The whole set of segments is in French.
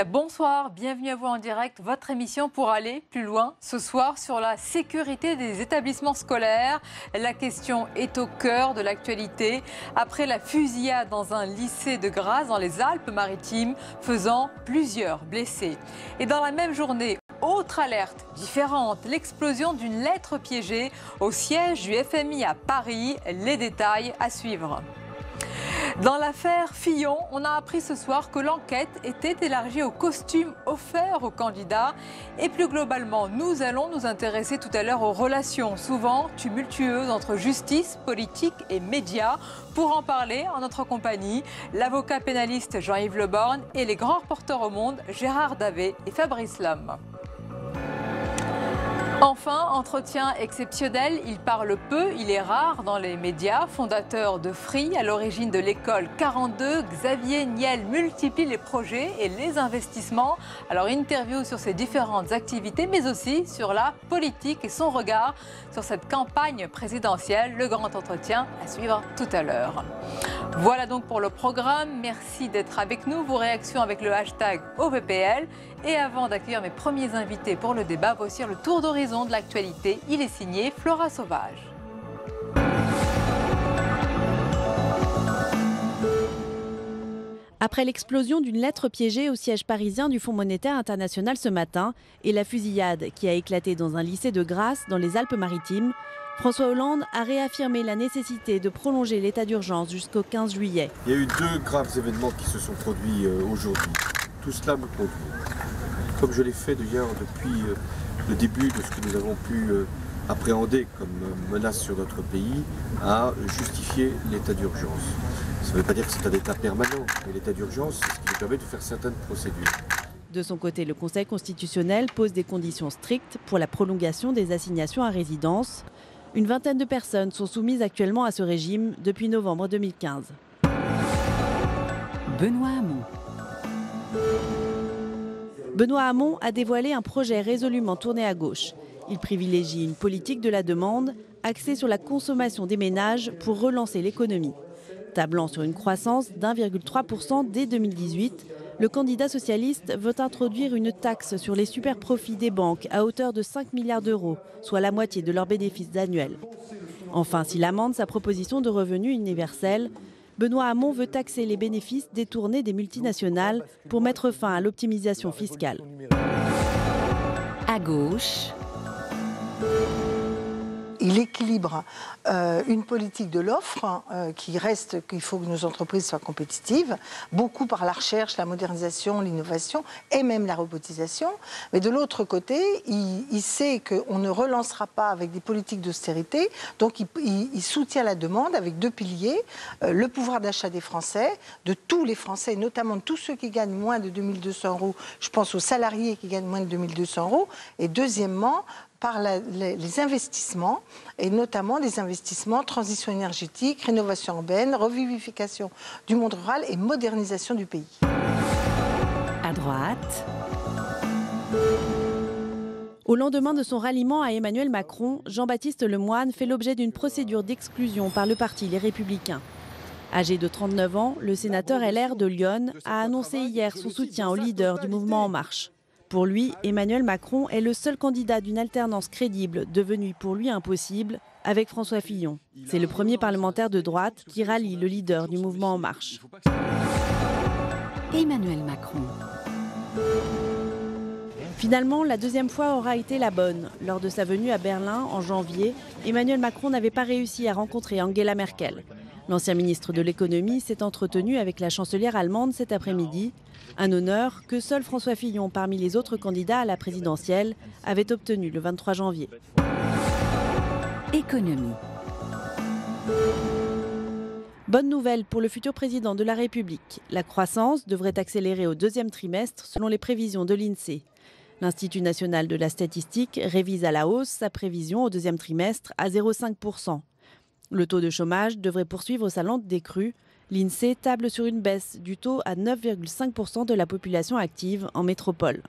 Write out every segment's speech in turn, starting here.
Bonsoir, bienvenue à vous en direct, votre émission pour aller plus loin ce soir sur la sécurité des établissements scolaires. La question est au cœur de l'actualité après la fusillade dans un lycée de Grasse dans les Alpes-Maritimes faisant plusieurs blessés. Et dans la même journée, autre alerte différente, l'explosion d'une lettre piégée au siège du FMI à Paris. Les détails à suivre. Dans l'affaire Fillon, on a appris ce soir que l'enquête était élargie aux costumes offerts aux candidats. Et plus globalement, nous allons nous intéresser tout à l'heure aux relations souvent tumultueuses entre justice, politique et médias. Pour en parler, en notre compagnie, l'avocat pénaliste Jean-Yves Le Borgne et les grands reporters au monde Gérard Davet et Fabrice Lhomme. Enfin, entretien exceptionnel, il parle peu, il est rare dans les médias. Fondateur de Free, à l'origine de l'école 42, Xavier Niel multiplie les projets et les investissements. Alors, interview sur ses différentes activités, mais aussi sur la politique et son regard sur cette campagne présidentielle. Le grand entretien à suivre tout à l'heure. Voilà donc pour le programme. Merci d'être avec nous. Vos réactions avec le hashtag OVPL. Et avant d'accueillir mes premiers invités pour le débat, voici le tour d'horizon de l'actualité. Il est signé Flora Sauvage. Après l'explosion d'une lettre piégée au siège parisien du Fonds monétaire international ce matin et la fusillade qui a éclaté dans un lycée de Grasse dans les Alpes-Maritimes, François Hollande a réaffirmé la nécessité de prolonger l'état d'urgence jusqu'au 15 juillet. Il y a eu deux graves événements qui se sont produits aujourd'hui. Tout cela me conduit, comme je l'ai fait d'ailleurs depuis le début de ce que nous avons pu appréhender comme menace sur notre pays, à justifier l'état d'urgence. Ça ne veut pas dire que c'est un état permanent, mais l'état d'urgence, c'est ce qui nous permet de faire certaines procédures. De son côté, le Conseil constitutionnel pose des conditions strictes pour la prolongation des assignations à résidence. Une vingtaine de personnes sont soumises actuellement à ce régime depuis novembre 2015. Benoît Hamon. Benoît Hamon a dévoilé un projet résolument tourné à gauche. Il privilégie une politique de la demande axée sur la consommation des ménages pour relancer l'économie. Tablant sur une croissance d'1,3% dès 2018, le candidat socialiste veut introduire une taxe sur les superprofits des banques à hauteur de 5 milliards d'euros, soit la moitié de leurs bénéfices annuels. Enfin, s'il amende sa proposition de revenu universel, Benoît Hamon veut taxer les bénéfices détournés des multinationales pour mettre fin à l'optimisation fiscale. À gauche. Il équilibre une politique de l'offre qui reste qu'il faut que nos entreprises soient compétitives, beaucoup par la recherche, la modernisation, l'innovation et même la robotisation. Mais de l'autre côté, il sait qu'on ne relancera pas avec des politiques d'austérité, donc il soutient la demande avec deux piliers, le pouvoir d'achat des Français, de tous les Français, notamment de tous ceux qui gagnent moins de 2 200 €, je pense aux salariés qui gagnent moins de 2 200 €, et deuxièmement, par les investissements, et notamment des investissements transition énergétique, rénovation urbaine, revivification du monde rural et modernisation du pays. À droite. Au lendemain de son ralliement à Emmanuel Macron, Jean-Baptiste Lemoyne fait l'objet d'une procédure d'exclusion par le parti Les Républicains. Âgé de 39 ans, le sénateur LR de Lyon a annoncé hier son soutien au leader du mouvement En Marche. Pour lui, Emmanuel Macron est le seul candidat d'une alternance crédible devenue pour lui impossible avec François Fillon. C'est le premier parlementaire de droite qui rallie le leader du mouvement En Marche. Emmanuel Macron. Finalement, la deuxième fois aura été la bonne. Lors de sa venue à Berlin en janvier, Emmanuel Macron n'avait pas réussi à rencontrer Angela Merkel. L'ancien ministre de l'économie s'est entretenu avec la chancelière allemande cet après-midi. Un honneur que seul François Fillon, parmi les autres candidats à la présidentielle, avait obtenu le 23 janvier. Économie. Bonne nouvelle pour le futur président de la République. La croissance devrait accélérer au deuxième trimestre selon les prévisions de l'INSEE. L'Institut national de la statistique révise à la hausse sa prévision au deuxième trimestre à 0,5%. Le taux de chômage devrait poursuivre sa lente décrue. L'INSEE table sur une baisse du taux à 9,5% de la population active en métropole.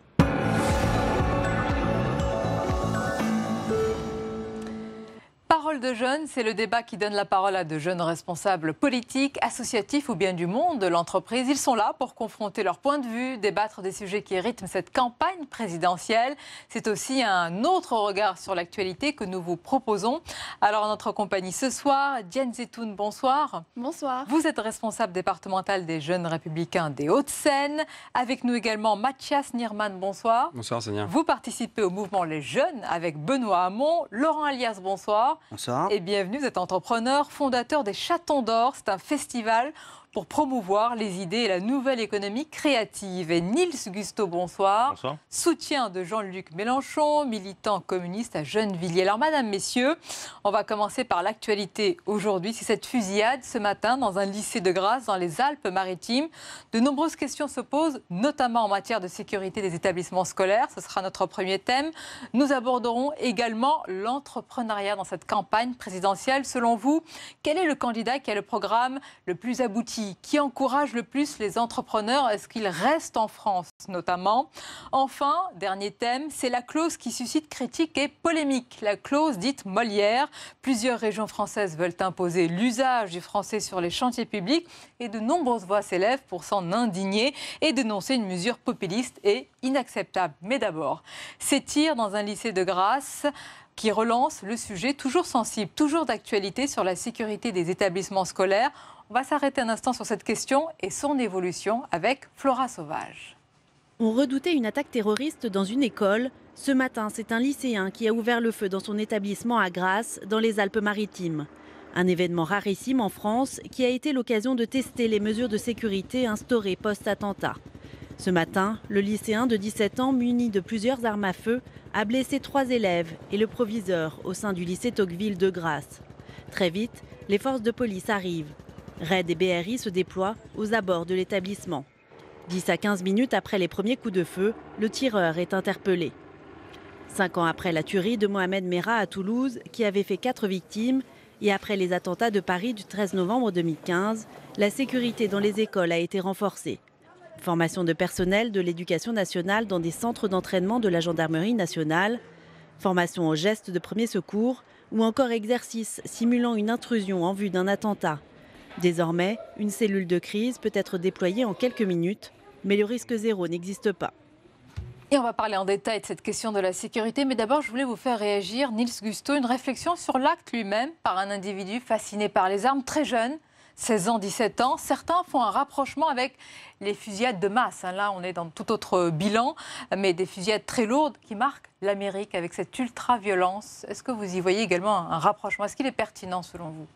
Parole de jeunes, c'est le débat qui donne la parole à de jeunes responsables politiques, associatifs ou bien du monde de l'entreprise. Ils sont là pour confronter leurs points de vue, débattre des sujets qui rythment cette campagne présidentielle. C'est aussi un autre regard sur l'actualité que nous vous proposons. Alors, en notre compagnie ce soir, Diane Zetoun, bonsoir. Bonsoir. Vous êtes responsable départemental des Jeunes Républicains des Hauts-de-Seine. Avec nous également Mathias Nierman, bonsoir. Bonsoir Sonia. Vous participez au mouvement Les Jeunes avec Benoît Hamon. Laurent Alias, bonsoir. Bonsoir. Et bienvenue, vous êtes entrepreneur, fondateur des Chatons d'Or. C'est un festival pour promouvoir les idées et la nouvelle économie créative. Et Nils Gusteau, bonsoir. Bonsoir. Soutien de Jean-Luc Mélenchon, militant communiste à Gennevilliers. Alors, madame, messieurs, on va commencer par l'actualité aujourd'hui. C'est cette fusillade ce matin dans un lycée de Grasse, dans les Alpes-Maritimes. De nombreuses questions se posent, notamment en matière de sécurité des établissements scolaires. Ce sera notre premier thème. Nous aborderons également l'entrepreneuriat dans cette campagne présidentielle. Selon vous, quel est le candidat qui a le programme le plus abouti ? Qui encourage le plus les entrepreneurs? Est-ce qu'ils restent en France notamment? Enfin, dernier thème, c'est la clause qui suscite critiques et polémiques. La clause dite Molière. Plusieurs régions françaises veulent imposer l'usage du français sur les chantiers publics et de nombreuses voix s'élèvent pour s'en indigner et dénoncer une mesure populiste et inacceptable. Mais d'abord, ces tirs dans un lycée de Grasse qui relance le sujet toujours sensible, toujours d'actualité sur la sécurité des établissements scolaires. On va s'arrêter un instant sur cette question et son évolution avec Flora Sauvage. On redoutait une attaque terroriste dans une école. Ce matin, c'est un lycéen qui a ouvert le feu dans son établissement à Grasse, dans les Alpes-Maritimes. Un événement rarissime en France qui a été l'occasion de tester les mesures de sécurité instaurées post-attentat. Ce matin, le lycéen de 17 ans, muni de plusieurs armes à feu, a blessé 3 élèves et le proviseur au sein du lycée Tocqueville de Grasse. Très vite, les forces de police arrivent. RAID et BRI se déploient aux abords de l'établissement. 10 à 15 minutes après les premiers coups de feu, le tireur est interpellé. 5 ans après la tuerie de Mohamed Merah à Toulouse, qui avait fait 4 victimes, et après les attentats de Paris du 13 novembre 2015, la sécurité dans les écoles a été renforcée. Formation de personnel de l'éducation nationale dans des centres d'entraînement de la gendarmerie nationale, formation aux gestes de premier secours ou encore exercice simulant une intrusion en vue d'un attentat. Désormais, une cellule de crise peut être déployée en quelques minutes, mais le risque zéro n'existe pas. Et on va parler en détail de cette question de la sécurité. Mais d'abord, je voulais vous faire réagir, Nils Gusteau, une réflexion sur l'acte lui-même par un individu fasciné par les armes, très jeune, 16 ans, 17 ans. Certains font un rapprochement avec les fusillades de masse. Là, on est dans tout autre bilan, mais des fusillades très lourdes qui marquent l'Amérique avec cette ultra-violence. Est-ce que vous y voyez également un rapprochement? Est-ce qu'il est pertinent selon vous?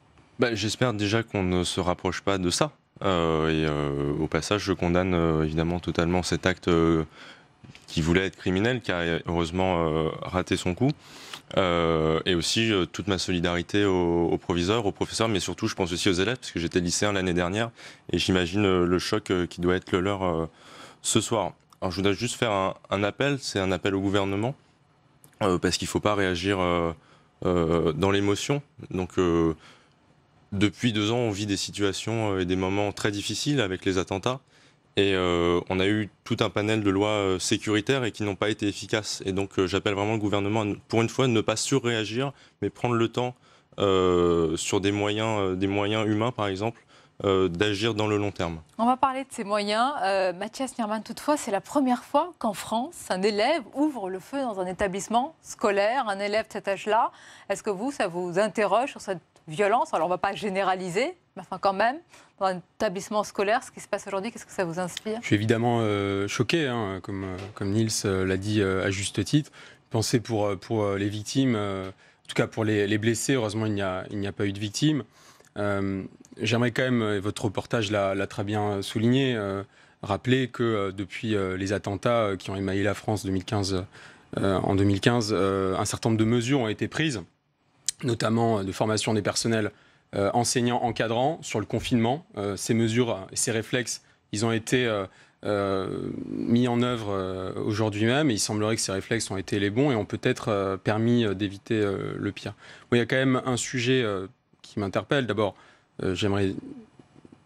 J'espère déjà qu'on ne se rapproche pas de ça. Au passage, je condamne évidemment totalement cet acte qui voulait être criminel, qui a heureusement raté son coup. Et aussi toute ma solidarité aux proviseurs, aux professeurs, mais surtout je pense aussi aux élèves, parce que j'étais lycéen l'année dernière, et j'imagine le choc qui doit être le leur ce soir. Alors je voudrais juste faire un appel, c'est un appel au gouvernement, parce qu'il ne faut pas réagir dans l'émotion. Donc depuis 2 ans, on vit des situations et des moments très difficiles avec les attentats. Et on a eu tout un panel de lois sécuritaires et qui n'ont pas été efficaces. Et donc j'appelle vraiment le gouvernement, pour une fois, ne pas surréagir, mais prendre le temps sur des moyens humains, par exemple, d'agir dans le long terme. On va parler de ces moyens. Mathias Nierman, toutefois, c'est la première fois qu'en France, un élève ouvre le feu dans un établissement scolaire, un élève de cet âge-là. Est-ce que ça vous interroge sur cette violence? Alors, on ne va pas généraliser, mais enfin quand même, dans un établissement scolaire, ce qui se passe aujourd'hui, qu'est-ce que ça vous inspire? Je suis évidemment choqué, comme Nils l'a dit à juste titre. Pensez pour les victimes, en tout cas pour les blessés, heureusement il n'y a pas eu de victimes. J'aimerais quand même, et votre reportage l'a très bien souligné, rappeler que depuis les attentats qui ont émaillé la France en 2015, un certain nombre de mesures ont été prises, notamment de formation des personnels enseignants encadrants sur le confinement. Ces mesures et ces réflexes, ils ont été mis en œuvre aujourd'hui même, et il semblerait que ces réflexes ont été les bons et ont peut-être permis d'éviter le pire. Bon, il y a quand même un sujet qui m'interpelle. D'abord, j'aimerais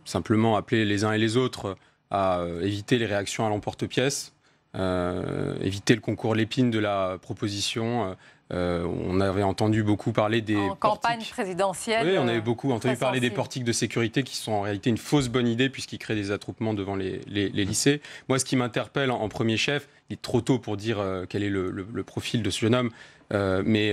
simplement appeler les uns et les autres à éviter les réactions à l'emporte-pièce, éviter le concours l'épine de la proposition, On avait entendu beaucoup parler des campagne présidentielle. Oui, on avait beaucoup entendu parler des portiques de sécurité qui sont en réalité une fausse bonne idée puisqu'ils créent des attroupements devant les lycées. Moi, ce qui m'interpelle en premier chef, il est trop tôt pour dire quel est le profil de ce jeune homme, mais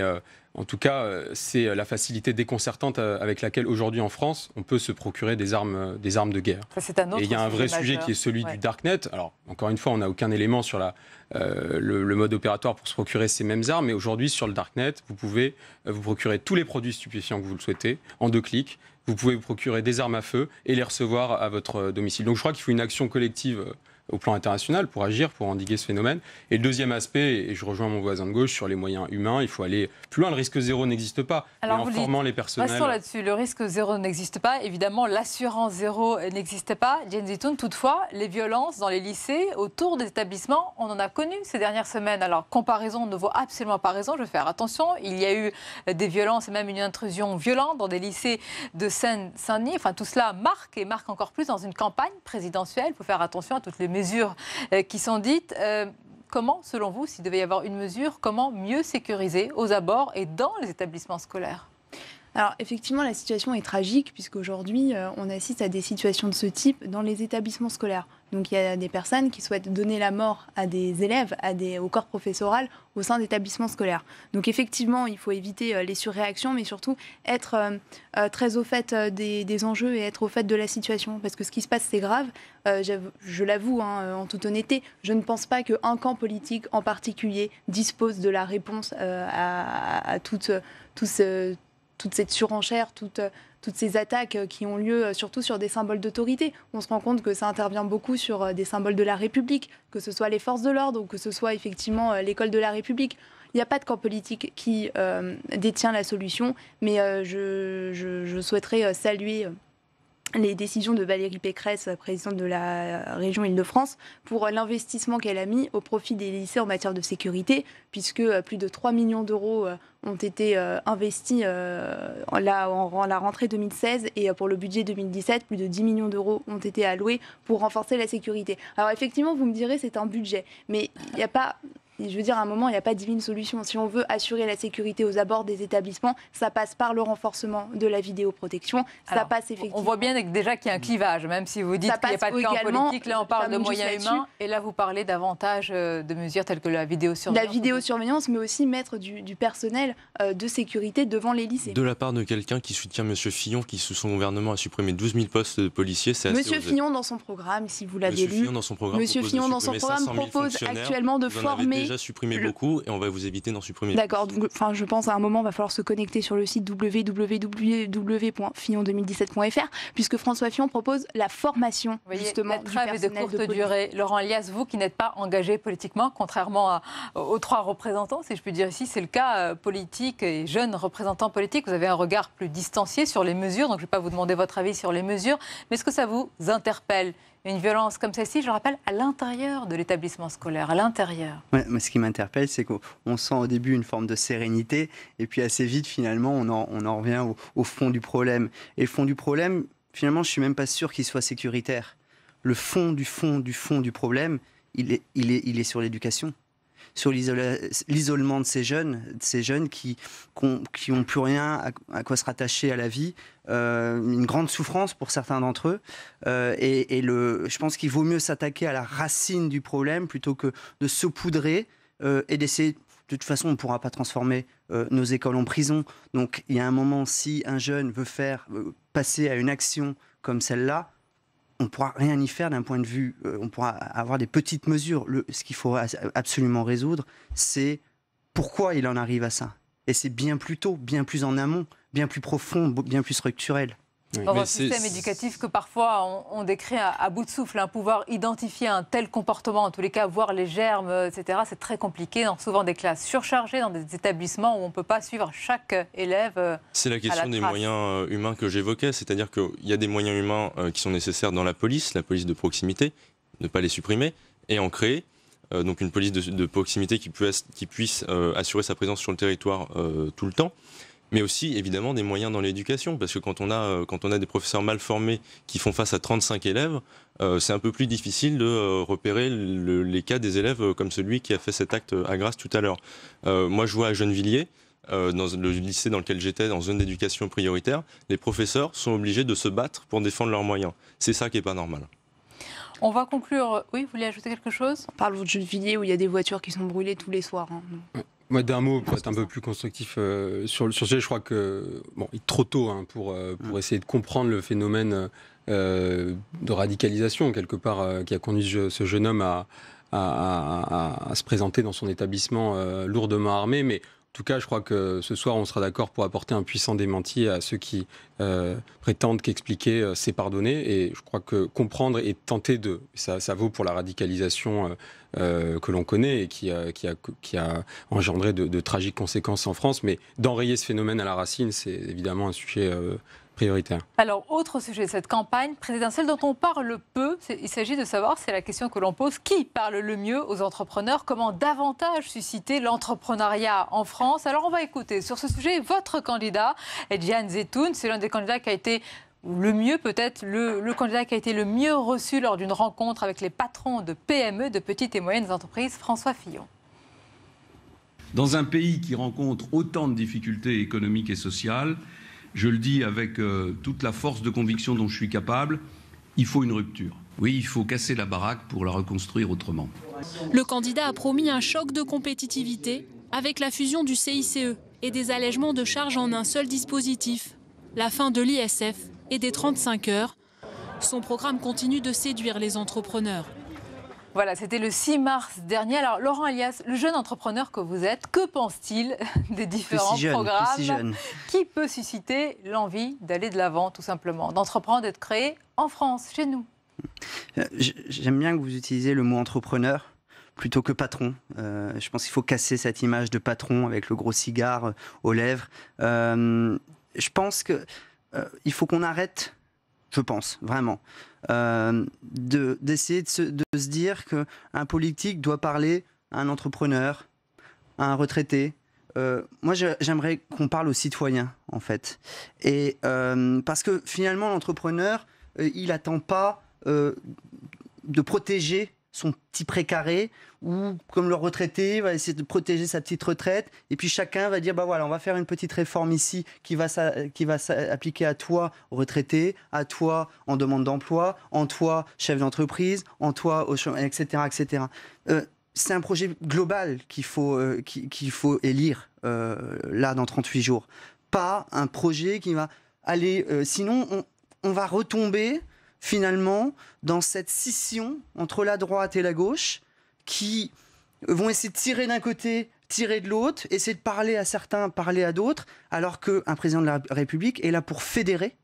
en tout cas, c'est la facilité déconcertante avec laquelle aujourd'hui en France, on peut se procurer des armes de guerre. Ça, c'est un autre Et il y a un vrai sujet majeur. qui est celui du darknet. Alors, encore une fois, on n'a aucun élément sur le mode opératoire pour se procurer ces mêmes armes, mais aujourd'hui, sur le darknet, vous pouvez vous procurer tous les produits stupéfiants que vous le souhaitez, en 2 clics. Vous pouvez vous procurer des armes à feu et les recevoir à votre domicile. Donc je crois qu'il faut une action collective au plan international pour agir, pour endiguer ce phénomène. Et le deuxième aspect, et je rejoins mon voisin de gauche sur les moyens humains, il faut aller plus loin. Le risque zéro n'existe pas. Alors, mais en formant les personnels... Restons là-dessus. Le risque zéro n'existe pas. Évidemment, l'assurance zéro n'existe pas. Jane Zitoun, toutefois, les violences dans les lycées, autour des établissements, on en a connu ces dernières semaines. Alors, comparaison ne vaut absolument pas raison. Je vais faire attention. Il y a eu des violences et même une intrusion violente dans des lycées de Seine-Saint-Denis. Enfin, tout cela marque et marque encore plus dans une campagne présidentielle. Il faut faire attention à toutes les mesures qui sont dites. Comment, selon vous, s'il devait y avoir une mesure, comment mieux sécuriser aux abords et dans les établissements scolaires ? Alors effectivement, la situation est tragique puisqu'aujourd'hui, on assiste à des situations de ce type dans les établissements scolaires. Donc il y a des personnes qui souhaitent donner la mort à des élèves, au corps professoral au sein d'établissements scolaires. Donc effectivement, il faut éviter les surréactions, mais surtout être très au fait des enjeux et être au fait de la situation. Parce que ce qui se passe, c'est grave. Je l'avoue, en toute honnêteté, je ne pense pas qu'un camp politique en particulier dispose de la réponse à toute cette surenchère, toutes ces attaques qui ont lieu surtout sur des symboles d'autorité. On se rend compte que ça intervient beaucoup sur des symboles de la République, que ce soit les forces de l'ordre ou que ce soit effectivement l'école de la République. Il n'y a pas de camp politique qui détient la solution, mais je souhaiterais saluer les décisions de Valérie Pécresse, présidente de la région Île-de-France, pour l'investissement qu'elle a mis au profit des lycées en matière de sécurité, puisque plus de 3 millions d'euros ont été investis en la rentrée 2016 et pour le budget 2017, plus de 10 millions d'euros ont été alloués pour renforcer la sécurité. Alors effectivement, vous me direz, c'est un budget, mais il n'y a pas... Je veux dire, à un moment, il n'y a pas de 10 000 solutions. Si on veut assurer la sécurité aux abords des établissements, ça passe par le renforcement de la vidéoprotection. Ça passe effectivement... On voit bien déjà qu'il y a un clivage, même si vous dites qu'il n'y a pas de camp politique. Là, on parle de moyens humains. Et là, vous parlez davantage de mesures telles que la vidéosurveillance. La vidéosurveillance, mais aussi mettre du personnel de sécurité devant les lycées. De la part de quelqu'un qui soutient M. Fillon, qui, sous son gouvernement, a supprimé 12 000 postes de policiers, c'est assez osé. Fillon, dans son programme, si vous l'avez lu, Monsieur Fillon, dans son programme, propose actuellement de former... déjà supprimé beaucoup et on va vous éviter d'en supprimer. D'accord, donc je pense à un moment, il va falloir se connecter sur le site www.fillon2017.fr puisque François Fillon propose la formation justement la trêve est de courte durée. Laurent Elias, vous qui n'êtes pas engagé politiquement, contrairement aux 3 représentants, si je puis dire ici, c'est le cas politique et jeunes représentants politiques. Vous avez un regard plus distancié sur les mesures, donc je ne vais pas vous demander votre avis sur les mesures, mais est-ce que ça vous interpelle ? Une violence comme celle-ci, je le rappelle, à l'intérieur de l'établissement scolaire, à l'intérieur. Ouais, moi, ce qui m'interpelle, c'est qu'on sent au début une forme de sérénité, et puis assez vite, finalement, on en revient au fond du problème. Et le fond du problème, finalement, je ne suis même pas sûr qu'il soit sécuritaire. Le fond du problème, il est sur l'éducation, sur l'isolement de ces jeunes qui n'ont plus rien à quoi se rattacher à la vie, une grande souffrance pour certains d'entre eux. Je pense qu'il vaut mieux s'attaquer à la racine du problème plutôt que de saupoudrer et d'essayer. De toute façon, on ne pourra pas transformer nos écoles en prison. Donc, il y a un moment, si un jeune veut passer à une action comme celle-là, on ne pourra rien y faire d'un point de vue... on pourra avoir des petites mesures. Ce qu'il faut absolument résoudre, c'est pourquoi il en arrive à ça. Et c'est bien plus tôt, bien plus en amont, bien plus profond, bien plus structurel. Oui. Dans votre système éducatif que parfois on décrit à bout de souffle, pouvoir identifier un tel comportement, en tous les cas voir les germes, etc., c'est très compliqué, dans souvent des classes surchargées, dans des établissements où on ne peut pas suivre chaque élève. C'est la question des moyens humains que j'évoquais, c'est-à-dire qu'il y a des moyens humains qui sont nécessaires dans la police de proximité, ne pas les supprimer, et en créer. Donc une police de proximité qui puisse assurer sa présence sur le territoire tout le temps. Mais aussi, évidemment, des moyens dans l'éducation, parce que quand on a des professeurs mal formés qui font face à 35 élèves, c'est un peu plus difficile de repérer les cas des élèves comme celui qui a fait cet acte à Grasse tout à l'heure. Moi, je vois à Gennevilliers, dans le lycée dans lequel j'étais, dans zone d'éducation prioritaire, les professeurs sont obligés de se battre pour défendre leurs moyens. C'est ça qui n'est pas normal. On va conclure. Oui, vous voulez ajouter quelque chose? On parle de Gennevilliers où il y a des voitures qui sont brûlées tous les soirs. Moi, d'un mot, pour être un peu plus constructif sur le sujet, je crois que il est trop tôt pour essayer de comprendre le phénomène de radicalisation, quelque part, qui a conduit ce jeune homme à se présenter dans son établissement lourdement armé. Mais en tout cas, je crois que ce soir, on sera d'accord pour apporter un puissant démenti à ceux qui prétendent qu'expliquer, c'est pardonner. Et je crois que comprendre et tenter de... Ça vaut pour la radicalisation que l'on connaît et qui a engendré de tragiques conséquences en France. Mais d'enrayer ce phénomène à la racine, c'est évidemment un sujet prioritaire. Alors, autre sujet de cette campagne présidentielle dont on parle peu, il s'agit de savoir, c'est la question que l'on pose, qui parle le mieux aux entrepreneurs? Comment davantage susciter l'entrepreneuriat en France? Alors, on va écouter sur ce sujet votre candidat, Edjian Zetoun. C'est l'un des candidats qui a été le mieux, peut-être le candidat qui a été le mieux reçu lors d'une rencontre avec les patrons de PME, de petites et moyennes entreprises, François Fillon. Dans un pays qui rencontre autant de difficultés économiques et sociales, je le dis avec toute la force de conviction dont je suis capable, il faut une rupture. Oui, il faut casser la baraque pour la reconstruire autrement. Le candidat a promis un choc de compétitivité avec la fusion du CICE et des allègements de charges en un seul dispositif, la fin de l'ISF et des 35 heures. Son programme continue de séduire les entrepreneurs. Voilà, c'était le 6 mars dernier. Alors, Laurent Elias, le jeune entrepreneur que vous êtes, que pense-t-il des différents programmes qui peut susciter l'envie d'aller de l'avant, tout simplement, d'entreprendre, d'être créé en France, chez nous? J'aime bien que vous utilisiez le mot entrepreneur plutôt que patron. Je pense qu'il faut casser cette image de patron avec le gros cigare aux lèvres. Je pense qu'il faut qu'on arrête, je pense, vraiment, d'essayer de se dire qu'un politique doit parler à un entrepreneur, à un retraité. Moi, j'aimerais qu'on parle aux citoyens, en fait. Et, parce que finalement, l'entrepreneur, il n'attend pas de protéger son petit précaré, ou comme le retraité va essayer de protéger sa petite retraite, et puis chacun va dire bah voilà, on va faire une petite réforme ici qui va s'appliquer à toi retraité, à toi en demande d'emploi, en toi chef d'entreprise, en toi etc. etc. C'est un projet global qu'il faut élire là dans 38 jours, pas un projet qui va aller sinon on va retomber finalement dans cette scission entre la droite et la gauche qui vont essayer de tirer d'un côté, tirer de l'autre, essayer de parler à certains, parler à d'autres, alors qu'un président de la République est là pour fédérer,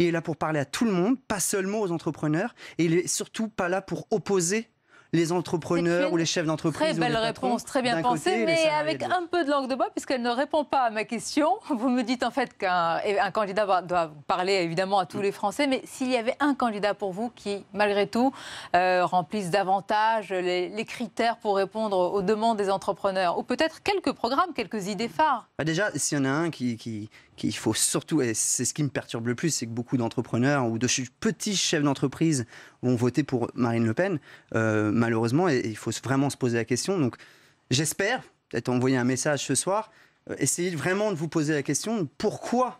il est là pour parler à tout le monde, pas seulement aux entrepreneurs, et il est surtout pas là pour opposer les entrepreneurs ou les chefs d'entreprise. Très belle réponse, très bien pensée, mais avec un peu de langue de bois, puisqu'elle ne répond pas à ma question. Vous me dites en fait qu'un candidat doit parler évidemment à tous les Français, mais s'il y avait un candidat pour vous qui, malgré tout, remplisse davantage les critères pour répondre aux demandes des entrepreneurs, ou peut-être quelques programmes, quelques idées phares. Déjà, s'il y en a un qu'il faut surtout, et c'est ce qui me perturbe le plus, c'est que beaucoup d'entrepreneurs ou de petits chefs d'entreprise vont voter pour Marine Le Pen, malheureusement, et il faut vraiment se poser la question. Donc j'espère, peut-être envoyer un message ce soir, essayez vraiment de vous poser la question, pourquoi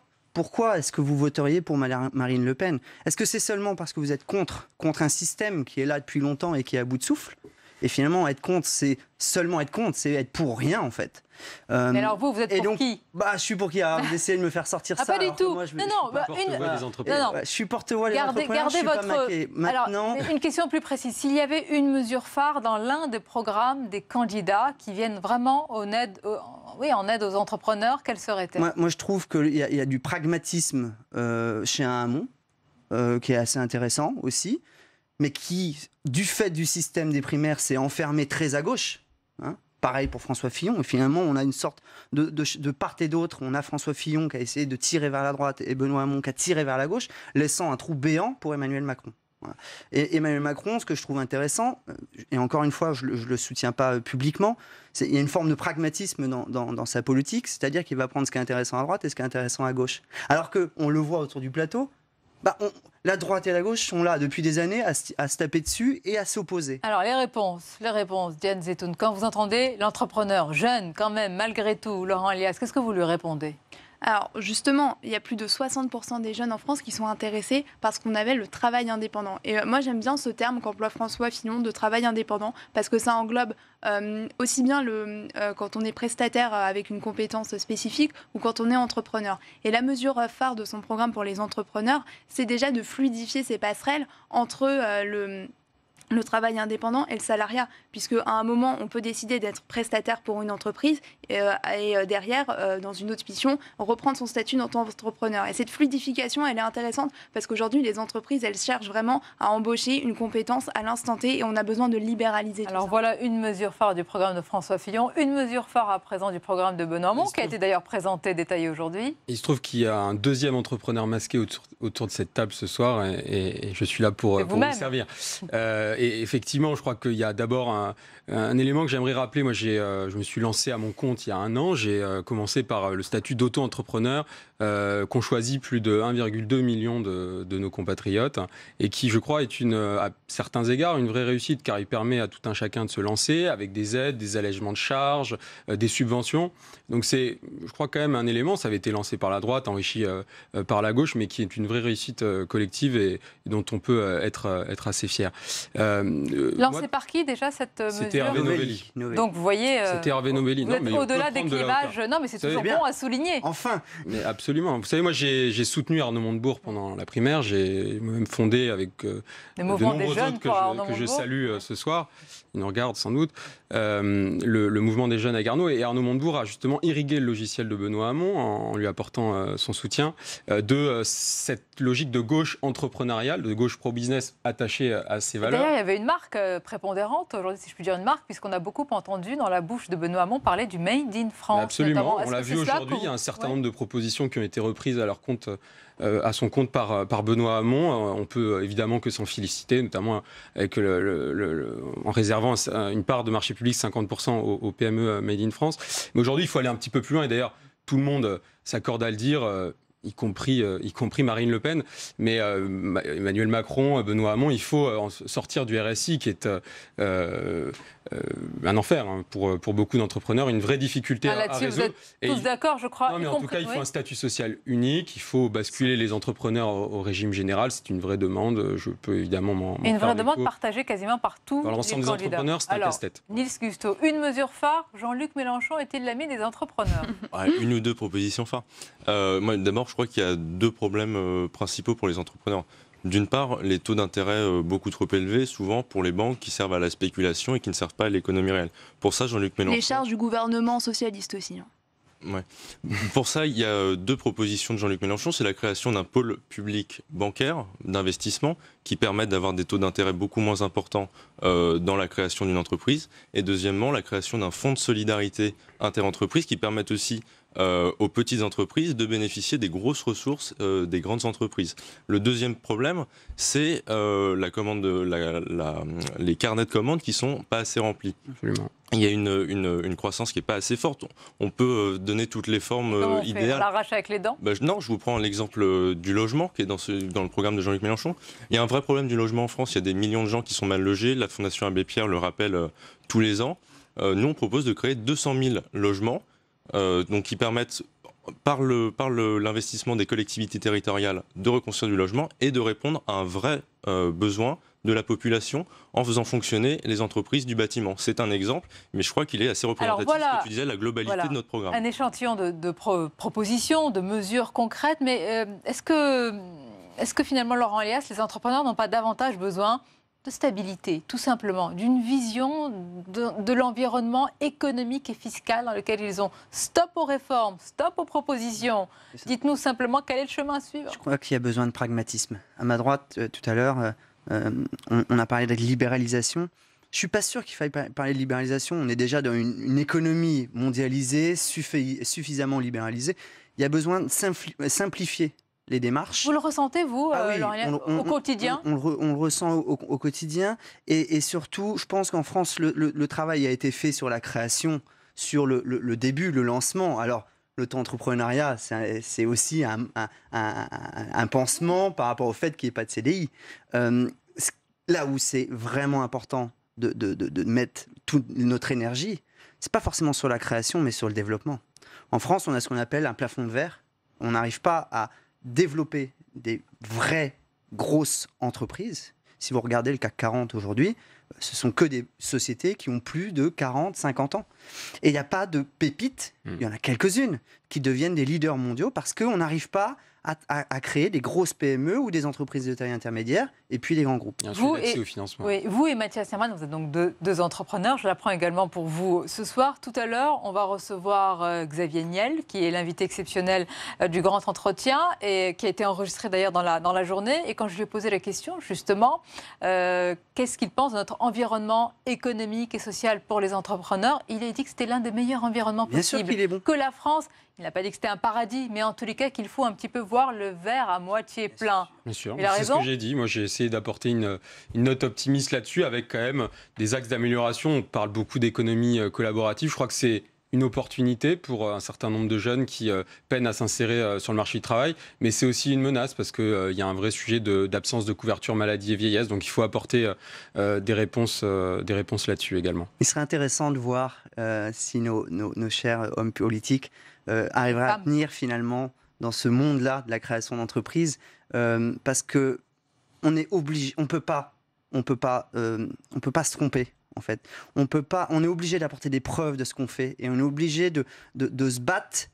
est-ce que vous voteriez pour Marine Le Pen? Est-ce que c'est seulement parce que vous êtes contre un système qui est là depuis longtemps et qui est à bout de souffle? Et finalement, être contre, c'est seulement être contre, c'est être pour rien en fait. Mais alors vous êtes pour qui? Je suis pour qui? Vous essayez de me faire sortir ça. Pas du tout. Moi, je suis porte-voix des entrepreneurs. Gardez votre. Maintenant, une question plus précise. S'il y avait une mesure phare dans l'un des programmes des candidats qui viennent vraiment en aide aux entrepreneurs, quelle serait-elle? Moi, je trouve qu'il y a du pragmatisme chez un Hamon qui est assez intéressant aussi, mais qui, du fait du système des primaires, s'est enfermé très à gauche. Pareil pour François Fillon. Et finalement, on a une sorte de part et d'autre. On a François Fillon qui a essayé de tirer vers la droite et Benoît Hamon qui a tiré vers la gauche, laissant un trou béant pour Emmanuel Macron. Voilà. Et Emmanuel Macron, ce que je trouve intéressant, et encore une fois, je ne le soutiens pas publiquement, il y a une forme de pragmatisme dans sa politique, c'est-à-dire qu'il va prendre ce qui est intéressant à droite et ce qui est intéressant à gauche. Alors qu'on le voit autour du plateau, la droite et la gauche sont là depuis des années à se taper dessus et à s'opposer. Alors les réponses, Diane Zetoun. Quand vous entendez l'entrepreneur jeune, quand même, malgré tout, Laurent Elias, qu'est-ce que vous lui répondez ? Alors justement, il y a plus de 60% des jeunes en France qui sont intéressés par ce qu'on appelle le travail indépendant. Et moi j'aime bien ce terme qu'emploie François Fillon de travail indépendant parce que ça englobe aussi bien quand on est prestataire avec une compétence spécifique ou quand on est entrepreneur. Et la mesure phare de son programme pour les entrepreneurs, c'est déjà de fluidifier ces passerelles entre le travail indépendant et le salariat, puisque à un moment, on peut décider d'être prestataire pour une entreprise et derrière, dans une autre mission, reprendre son statut en tant qu'entrepreneur. Et cette fluidification, elle est intéressante parce qu'aujourd'hui, les entreprises, elles cherchent vraiment à embaucher une compétence à l'instant T et on a besoin de libéraliser tout ça. Alors voilà une mesure phare du programme de François Fillon, une mesure phare à présent du programme de Benoît Hamon, qui a été d'ailleurs présenté, détaillé aujourd'hui. Il se trouve qu'il y a un deuxième entrepreneur masqué autour de cette table ce soir et je suis là pour vous servir. Et effectivement, je crois qu'il y a d'abord un élément que j'aimerais rappeler. Moi, je me suis lancé à mon compte il y a un an. J'ai commencé par le statut d'auto-entrepreneur qu'ont choisi plus de 1,2 million de nos compatriotes et qui, je crois, est à certains égards une vraie réussite car il permet à tout un chacun de se lancer avec des aides, des allègements de charges, des subventions. Donc c'est, je crois, quand même un élément. Ça avait été lancé par la droite, enrichi par la gauche, mais qui est une vraie réussite collective et dont on peut être assez fier. Lancé par qui déjà cette mesure ? C'était Hervé Novelli. Donc vous voyez, c'était Hervé Novelli. Vous êtes au-delà des clivages. Non, mais c'est toujours bon à souligner. Enfin. Mais absolument. Vous savez, moi j'ai soutenu Arnaud Montebourg pendant la primaire. J'ai même fondé avec de nombreux autres que je salue ce soir. Ils nous regardent sans doute. Le mouvement des jeunes avec Arnaud. Et Arnaud Montebourg a justement irrigué le logiciel de Benoît Hamon en lui apportant son soutien de cette logique de gauche entrepreneuriale, de gauche pro-business attachée à ses valeurs. D'ailleurs, il y avait une marque prépondérante aujourd'hui, si je puis dire une marque, puisqu'on a beaucoup entendu dans la bouche de Benoît Hamon parler du Made in France. Absolument, on l'a vu aujourd'hui, il y a un certain nombre de propositions qui ont été reprises à son compte par Benoît Hamon. On peut évidemment que s'en féliciter, notamment avec en réservant une part de marché public 50% aux PME Made in France. Mais aujourd'hui, il faut aller un petit peu plus loin, et d'ailleurs, tout le monde s'accorde à le dire, y compris Marine Le Pen, mais Emmanuel Macron, Benoît Hamon, il faut sortir du RSI qui est un enfer pour beaucoup d'entrepreneurs, une vraie difficulté à résoudre. Vous êtes tous d'accord, je crois. Non, mais en tout cas, il faut un statut social unique, il faut basculer les entrepreneurs au régime général, c'est une vraie demande, je peux évidemment m'en faire une vraie demande l'écho. Partagée quasiment par tous les candidats. Dans l'ensemble des entrepreneurs, c'est un casse-tête. Niels Gusteau, une mesure phare, Jean-Luc Mélenchon est-il l'ami des entrepreneurs? Une ou deux propositions phares. Moi, d'abord, je crois qu'il y a deux problèmes principaux pour les entrepreneurs. D'une part, les taux d'intérêt beaucoup trop élevés, souvent pour les banques qui servent à la spéculation et qui ne servent pas à l'économie réelle. Pour ça, Jean-Luc Mélenchon... Les charges du gouvernement socialiste aussi. Ouais. Pour ça, il y a deux propositions de Jean-Luc Mélenchon. C'est la création d'un pôle public bancaire d'investissement qui permette d'avoir des taux d'intérêt beaucoup moins importants dans la création d'une entreprise. Et deuxièmement, la création d'un fonds de solidarité interentreprises qui permette aussi aux petites entreprises de bénéficier des grosses ressources des grandes entreprises. Le deuxième problème, c'est les carnets de commandes qui ne sont pas assez remplis. Absolument. Il y a une croissance qui n'est pas assez forte. On peut donner toutes les formes idéales. On l'arrache avec les dents? Non, je vous prends l'exemple du logement qui est dans le programme de Jean-Luc Mélenchon. Il y a un vrai problème du logement en France. Il y a des millions de gens qui sont mal logés. La Fondation Abbé Pierre le rappelle tous les ans. Nous, on propose de créer 200 000 logements donc qui permettent, par l'investissement des collectivités territoriales, de reconstruire du logement et de répondre à un vrai besoin de la population en faisant fonctionner les entreprises du bâtiment. C'est un exemple, mais je crois qu'il est assez représentatif de ce que tu disais, la globalité de notre programme. Un échantillon de propositions, de mesures concrètes, mais est-ce que finalement, Laurent Elias, les entrepreneurs n'ont pas davantage besoin de stabilité, tout simplement, d'une vision de l'environnement économique et fiscal dans lequel ils ont stop aux réformes, stop aux propositions. Dites-nous simplement quel est le chemin à suivre. Je crois qu'il y a besoin de pragmatisme. À ma droite, tout à l'heure, on a parlé de libéralisation. Je ne suis pas sûr qu'il faille parler de libéralisation. On est déjà dans une économie mondialisée, suffisamment libéralisée. Il y a besoin de simplifier les démarches. Vous le ressentez, vous, Laurent, au quotidien? On le ressent au quotidien. Et surtout, je pense qu'en France, le travail a été fait sur la création, sur le début, le lancement. Alors, l'auto-entrepreneuriat, c'est aussi un pansement par rapport au fait qu'il n'y ait pas de CDI. Là où c'est vraiment important de mettre toute notre énergie, c'est pas forcément sur la création, mais sur le développement. En France, on a ce qu'on appelle un plafond de verre. On n'arrive pas à développer des vraies grosses entreprises. Si vous regardez le CAC 40 aujourd'hui, ce sont que des sociétés qui ont plus de 40, 50 ans. Et il n'y a pas de pépites, il y en a quelques-unes, qui deviennent des leaders mondiaux parce qu'on n'arrive pas à créer des grosses PME ou des entreprises de taille intermédiaire et puis des grands groupes. Vous et Mathias Herman, vous êtes donc deux entrepreneurs. Je l'apprends également pour vous ce soir. Tout à l'heure, on va recevoir Xavier Niel, qui est l'invité exceptionnel du Grand Entretien et qui a été enregistré d'ailleurs dans la journée. Et quand je lui ai posé la question, justement, qu'est-ce qu'il pense de notre environnement économique et social pour les entrepreneurs, il a dit que c'était l'un des meilleurs environnements possibles. Bien sûr qu'il est bon. Que la France. Il n'a pas dit que c'était un paradis, mais en tous les cas qu'il faut un petit peu voir le verre à moitié plein. Bien sûr, il a raison. C'est ce que j'ai dit. Moi, j'ai essayé d'apporter une note optimiste là-dessus, avec quand même des axes d'amélioration. On parle beaucoup d'économie collaborative. Je crois que c'est une opportunité pour un certain nombre de jeunes qui peinent à s'insérer sur le marché du travail, mais c'est aussi une menace parce qu'il y a un vrai sujet d'absence de couverture maladie et vieillesse, donc il faut apporter des réponses là-dessus également. Il serait intéressant de voir si nos chers hommes politiques arriveraient à tenir finalement dans ce monde-là de la création d'entreprises, parce que on est obligé, on peut pas se tromper. En fait, on est obligé d'apporter des preuves de ce qu'on fait et on est obligé de se battre,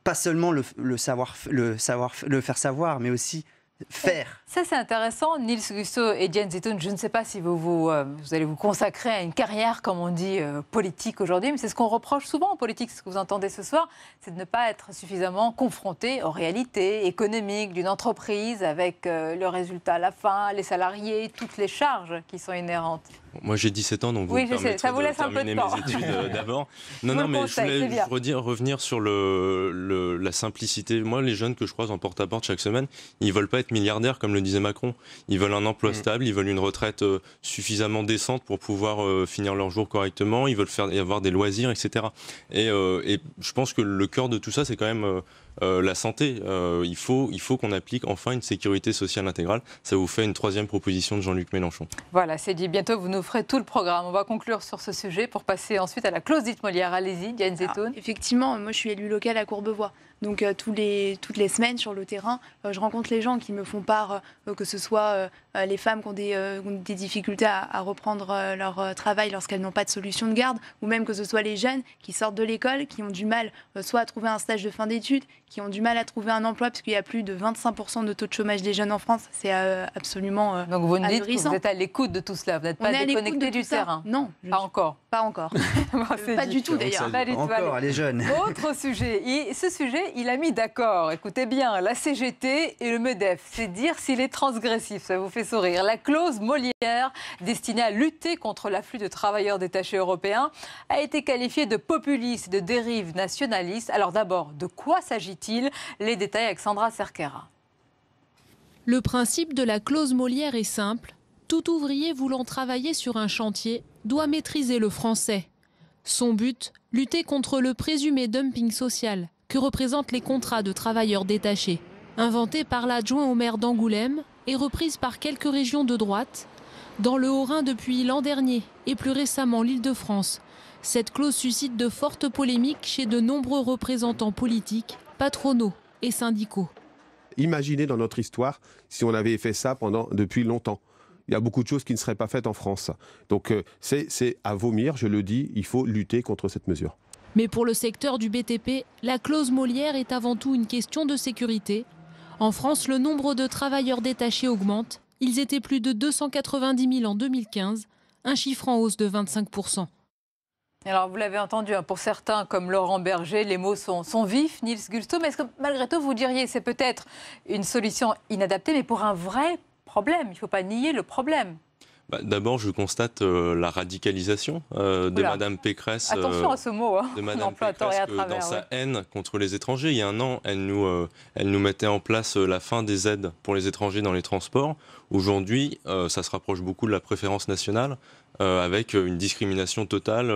pas seulement le faire savoir, mais aussi faire. Ça, c'est intéressant. Nils Gusteau et Jens Zetoun, je ne sais pas si vous allez vous consacrer à une carrière, comme on dit, politique aujourd'hui, mais c'est ce qu'on reproche souvent en politique, ce que vous entendez ce soir, c'est de ne pas être suffisamment confronté aux réalités économiques d'une entreprise avec le résultat à la fin, les salariés, toutes les charges qui sont inhérentes. Moi, j'ai 17 ans, donc vous me permettrez ça vous laisse de terminer mes études d'abord. Non, mais je voulais revenir sur la simplicité. Moi, les jeunes que je croise en porte-à-porte chaque semaine, ils ne veulent pas être milliardaires, comme le disait Macron. Ils veulent un emploi stable, ils veulent une retraite suffisamment décente pour pouvoir finir leur jour correctement, ils veulent avoir des loisirs, etc. Et je pense que le cœur de tout ça, c'est quand même la santé. Il faut qu'on applique enfin une sécurité sociale intégrale. Ça vous fait une troisième proposition de Jean-Luc Mélenchon. Voilà, c'est dit. Bientôt, vous nous ferez tout le programme. On va conclure sur ce sujet pour passer ensuite à la clause dite Molière. Allez-y, Jens Zetoun. Effectivement, moi je suis élue locale à Courbevoie. Donc toutes les semaines sur le terrain, je rencontre les gens qui me font part, que ce soit les femmes qui ont des difficultés à reprendre leur travail lorsqu'elles n'ont pas de solution de garde, ou même que ce soit les jeunes qui sortent de l'école, qui ont du mal soit à trouver un stage de fin d'études, qui ont du mal à trouver un emploi, parce qu'il y a plus de 25% de taux de chômage des jeunes en France. C'est absolument Donc vous nous dites que vous êtes à l'écoute de tout cela, vous n'êtes pas déconnecté du terrain. Non, pas encore. Pas encore. Pas du tout d'ailleurs. Pas encore, les jeunes. Autre sujet. Ce sujet, il a mis d'accord, écoutez bien, la CGT et le MEDEF. C'est dire s'il est transgressif, ça vous fait sourire. La clause Molière, destinée à lutter contre l'afflux de travailleurs détachés européens, a été qualifiée de populiste et de dérive nationaliste. Alors d'abord, de quoi s'agit-il? Les détails avec Sandra Cerquera. Le principe de la clause Molière est simple. Tout ouvrier voulant travailler sur un chantier doit maîtriser le français. Son but, lutter contre le présumé dumping social que représentent les contrats de travailleurs détachés. Inventée par l'adjoint au maire d'Angoulême et reprise par quelques régions de droite, dans le Haut-Rhin depuis l'an dernier et plus récemment l'Île-de-France, cette clause suscite de fortes polémiques chez de nombreux représentants politiques, patronaux et syndicaux. Imaginez dans notre histoire si on avait fait ça depuis longtemps. Il y a beaucoup de choses qui ne seraient pas faites en France. Donc c'est à vomir, je le dis, il faut lutter contre cette mesure. Mais pour le secteur du BTP, la clause Molière est avant tout une question de sécurité. En France, le nombre de travailleurs détachés augmente. Ils étaient plus de 290 000 en 2015, un chiffre en hausse de 25%. Alors, vous l'avez entendu, pour certains, comme Laurent Berger, les mots sont vifs, Nils Gusteau, mais est-ce que malgré tout, vous diriez c'est peut-être une solution inadaptée, mais pour un vrai problème? Il ne faut pas nier le problème. D'abord, je constate la radicalisation de Madame Pécresse. Attention à ce mot, de Madame Pécresse, dans sa haine contre les étrangers. Il y a un an, elle nous mettait en place la fin des aides pour les étrangers dans les transports. Aujourd'hui, ça se rapproche beaucoup de la préférence nationale, avec une discrimination totale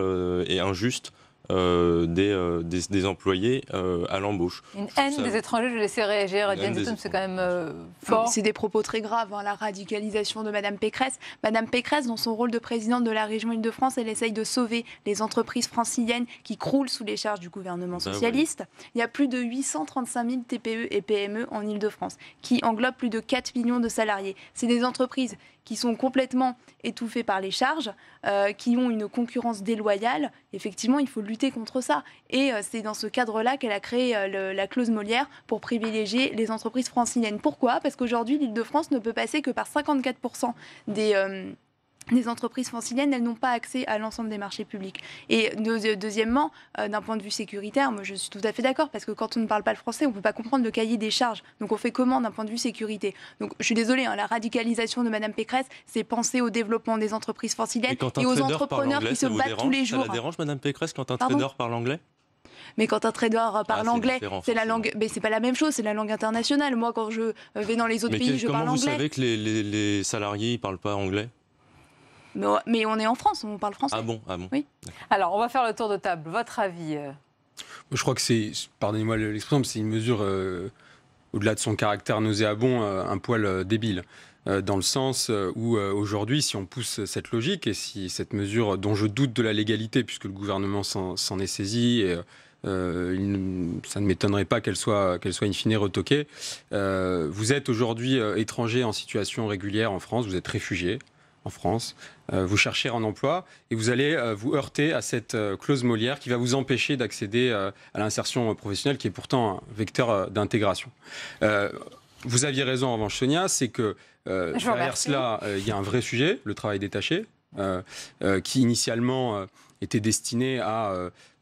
et injuste des employés à l'embauche. Une haine des étrangers, je vais laisser réagir. Diane Zetoun, c'est quand même fort. C'est des propos très graves, la radicalisation de Madame Pécresse. Madame Pécresse, dans son rôle de présidente de la région Île-de-France, elle essaye de sauver les entreprises franciliennes qui croulent sous les charges du gouvernement socialiste. Oui. Il y a plus de 835 000 TPE et PME en Île-de-France, qui englobent plus de 4 millions de salariés. C'est des entreprises qui sont complètement étouffées par les charges, qui ont une concurrence déloyale. Effectivement, il faut lutter contre ça. Et c'est dans ce cadre-là qu'elle a créé la clause Molière pour privilégier les entreprises franciliennes. Pourquoi ? Parce qu'aujourd'hui, l'Île-de-France ne peut passer que par 54% des entreprises franciliennes, elles n'ont pas accès à l'ensemble des marchés publics. Et deuxièmement, d'un point de vue sécuritaire, moi je suis tout à fait d'accord, parce que quand on ne parle pas le français, on ne peut pas comprendre le cahier des charges. Donc on fait comment d'un point de vue sécurité ? Donc je suis désolée, la radicalisation de Madame Pécresse, c'est penser au développement des entreprises franciliennes et aux entrepreneurs qui se battent tous les jours. Ça la dérange, Madame Pécresse, quand un trader parle anglais ? Mais quand un trader parle anglais, c'est la langue. Mais c'est pas la même chose, c'est la langue internationale. Moi, quand je vais dans les autres pays, je parle anglais. Comment vous savez que les salariés ne parlent pas anglais ? Mais on est en France, on parle français. Ah bon. Oui. Alors, on va faire le tour de table. Votre avis Je crois que c'est, pardonnez-moi l'expression, c'est une mesure, au-delà de son caractère nauséabond, un poil débile. Dans le sens où aujourd'hui, si on pousse cette logique et si cette mesure dont je doute de la légalité, puisque le gouvernement s'en est saisi, et, ça ne m'étonnerait pas qu'elle soit in fine retoquée. Vous êtes aujourd'hui étranger en situation régulière en France, vous êtes réfugié en France, vous cherchez un emploi et vous allez vous heurter à cette clause Molière qui va vous empêcher d'accéder à l'insertion professionnelle qui est pourtant un vecteur d'intégration. Vous aviez raison en revanche, Sonia, c'est que derrière cela, il y a un vrai sujet, le travail détaché, qui initialement était destiné à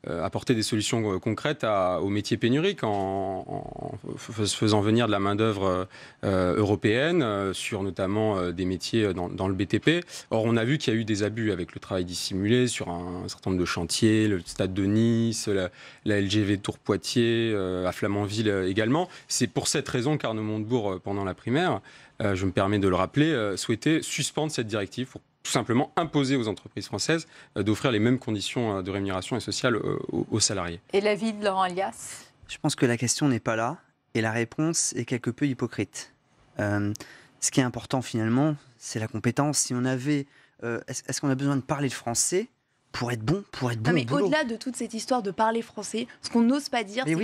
apporter des solutions concrètes aux métiers pénuriques en faisant venir de la main-d'œuvre européenne sur notamment des métiers dans le BTP. Or, on a vu qu'il y a eu des abus avec le travail dissimulé sur un certain nombre de chantiers, le stade de Nice, la LGV Tours-Poitiers, à Flamanville également. C'est pour cette raison qu'Arnaud Montebourg, pendant la primaire, je me permets de le rappeler, souhaitait suspendre cette directive pour tout simplement imposer aux entreprises françaises d'offrir les mêmes conditions de rémunération et sociale aux salariés. Et l'avis de Laurent Alias ? Je pense que la question n'est pas là et la réponse est quelque peu hypocrite. Ce qui est important finalement, c'est la compétence. Si on avait, est-ce qu'on a besoin de parler le français pour être bon mais au-delà de toute cette histoire de parler français, ce qu'on n'ose pas dire, c'est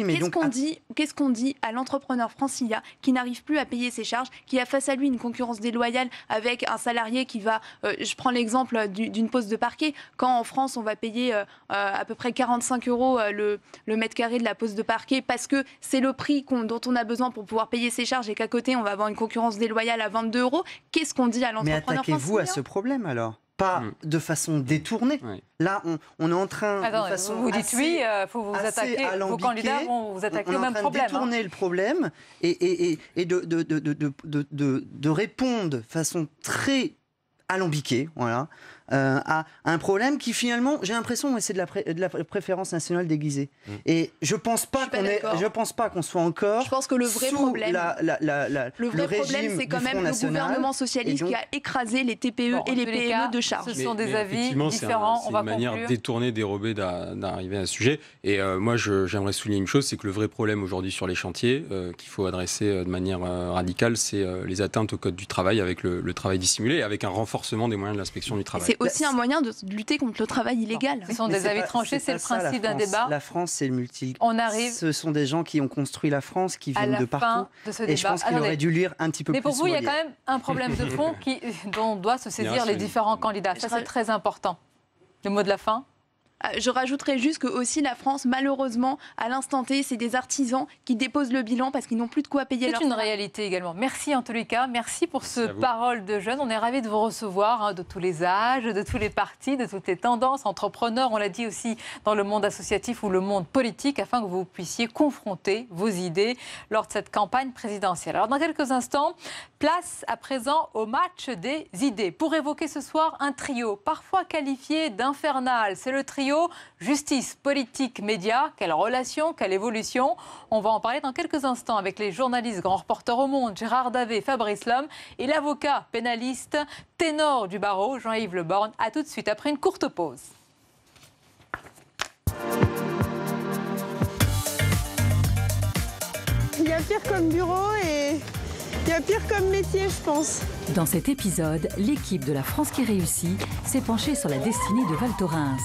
qu'est-ce qu'on dit à l'entrepreneur francilien qui n'arrive plus à payer ses charges, qui a face à lui une concurrence déloyale avec un salarié qui va... je prends l'exemple d'une pose de parquet. Quand en France, on va payer à peu près 45 € le mètre carré de la pose de parquet parce que c'est le prix dont on a besoin pour pouvoir payer ses charges et qu'à côté, on va avoir une concurrence déloyale à 22 €, qu'est-ce qu'on dit à l'entrepreneur francilien ? Mais attaquez-vous à ce problème alors ? Pas de façon détournée. Oui. Là, on est en train de façon vous dites assez, oui, il faut vous attaquer. Vos candidats vont vous attaquer au même problème. On est en train de détourner le problème et de répondre de façon très alambiquée, voilà, à un problème qui finalement, j'ai l'impression, c'est de la préférence nationale déguisée. Et je pense pas qu'on soit encore. Je pense que le vrai problème, c'est quand même le gouvernement socialiste qui a écrasé les TPE et les PME de charge. Ce sont des avis différents. C'est une manière détournée, dérobée d'arriver à ce sujet. Et moi, j'aimerais souligner une chose, c'est que le vrai problème aujourd'hui sur les chantiers qu'il faut adresser de manière radicale, c'est les atteintes au code du travail avec le travail dissimulé et avec un renforcement des moyens de l'inspection du travail. C'est aussi un moyen de lutter contre le travail illégal. Ce sont des avis tranchés, c'est le principe d'un débat. La France, c'est le multi. Ce sont des gens qui ont construit la France, qui viennent de partout. Et je pense qu'il aurait dû lire un petit peu plus. Mais pour vous, il y a quand même un problème de fond dont doivent se saisir les différents candidats. Ça, c'est très important. Le mot de la fin ? Je rajouterais juste que aussi la France, malheureusement, à l'instant T, c'est des artisans qui déposent le bilan parce qu'ils n'ont plus de quoi payer leur salaire. salaire. C'est une réalité également. Merci en tous les cas. Merci pour ce parole de jeunes. On est ravis de vous recevoir, de tous les âges, de tous les partis, de toutes les tendances, entrepreneurs, on l'a dit aussi dans le monde associatif ou le monde politique, afin que vous puissiez confronter vos idées lors de cette campagne présidentielle. Alors dans quelques instants, place à présent au match des idées. Pour évoquer ce soir un trio, parfois qualifié d'infernal. C'est le trio justice, politique, médias. Quelle relation, quelle évolution? On va en parler dans quelques instants avec les journalistes grands reporters au monde, Gérard Davet, Fabrice Lhomme, et l'avocat pénaliste, ténor du barreau, Jean-Yves Le Borgne. A tout de suite après une courte pause. Il y a pire comme bureau et il y a pire comme métier, je pense. Dans cet épisode, l'équipe de La France qui réussit s'est penchée sur la destinée de Val Thorens,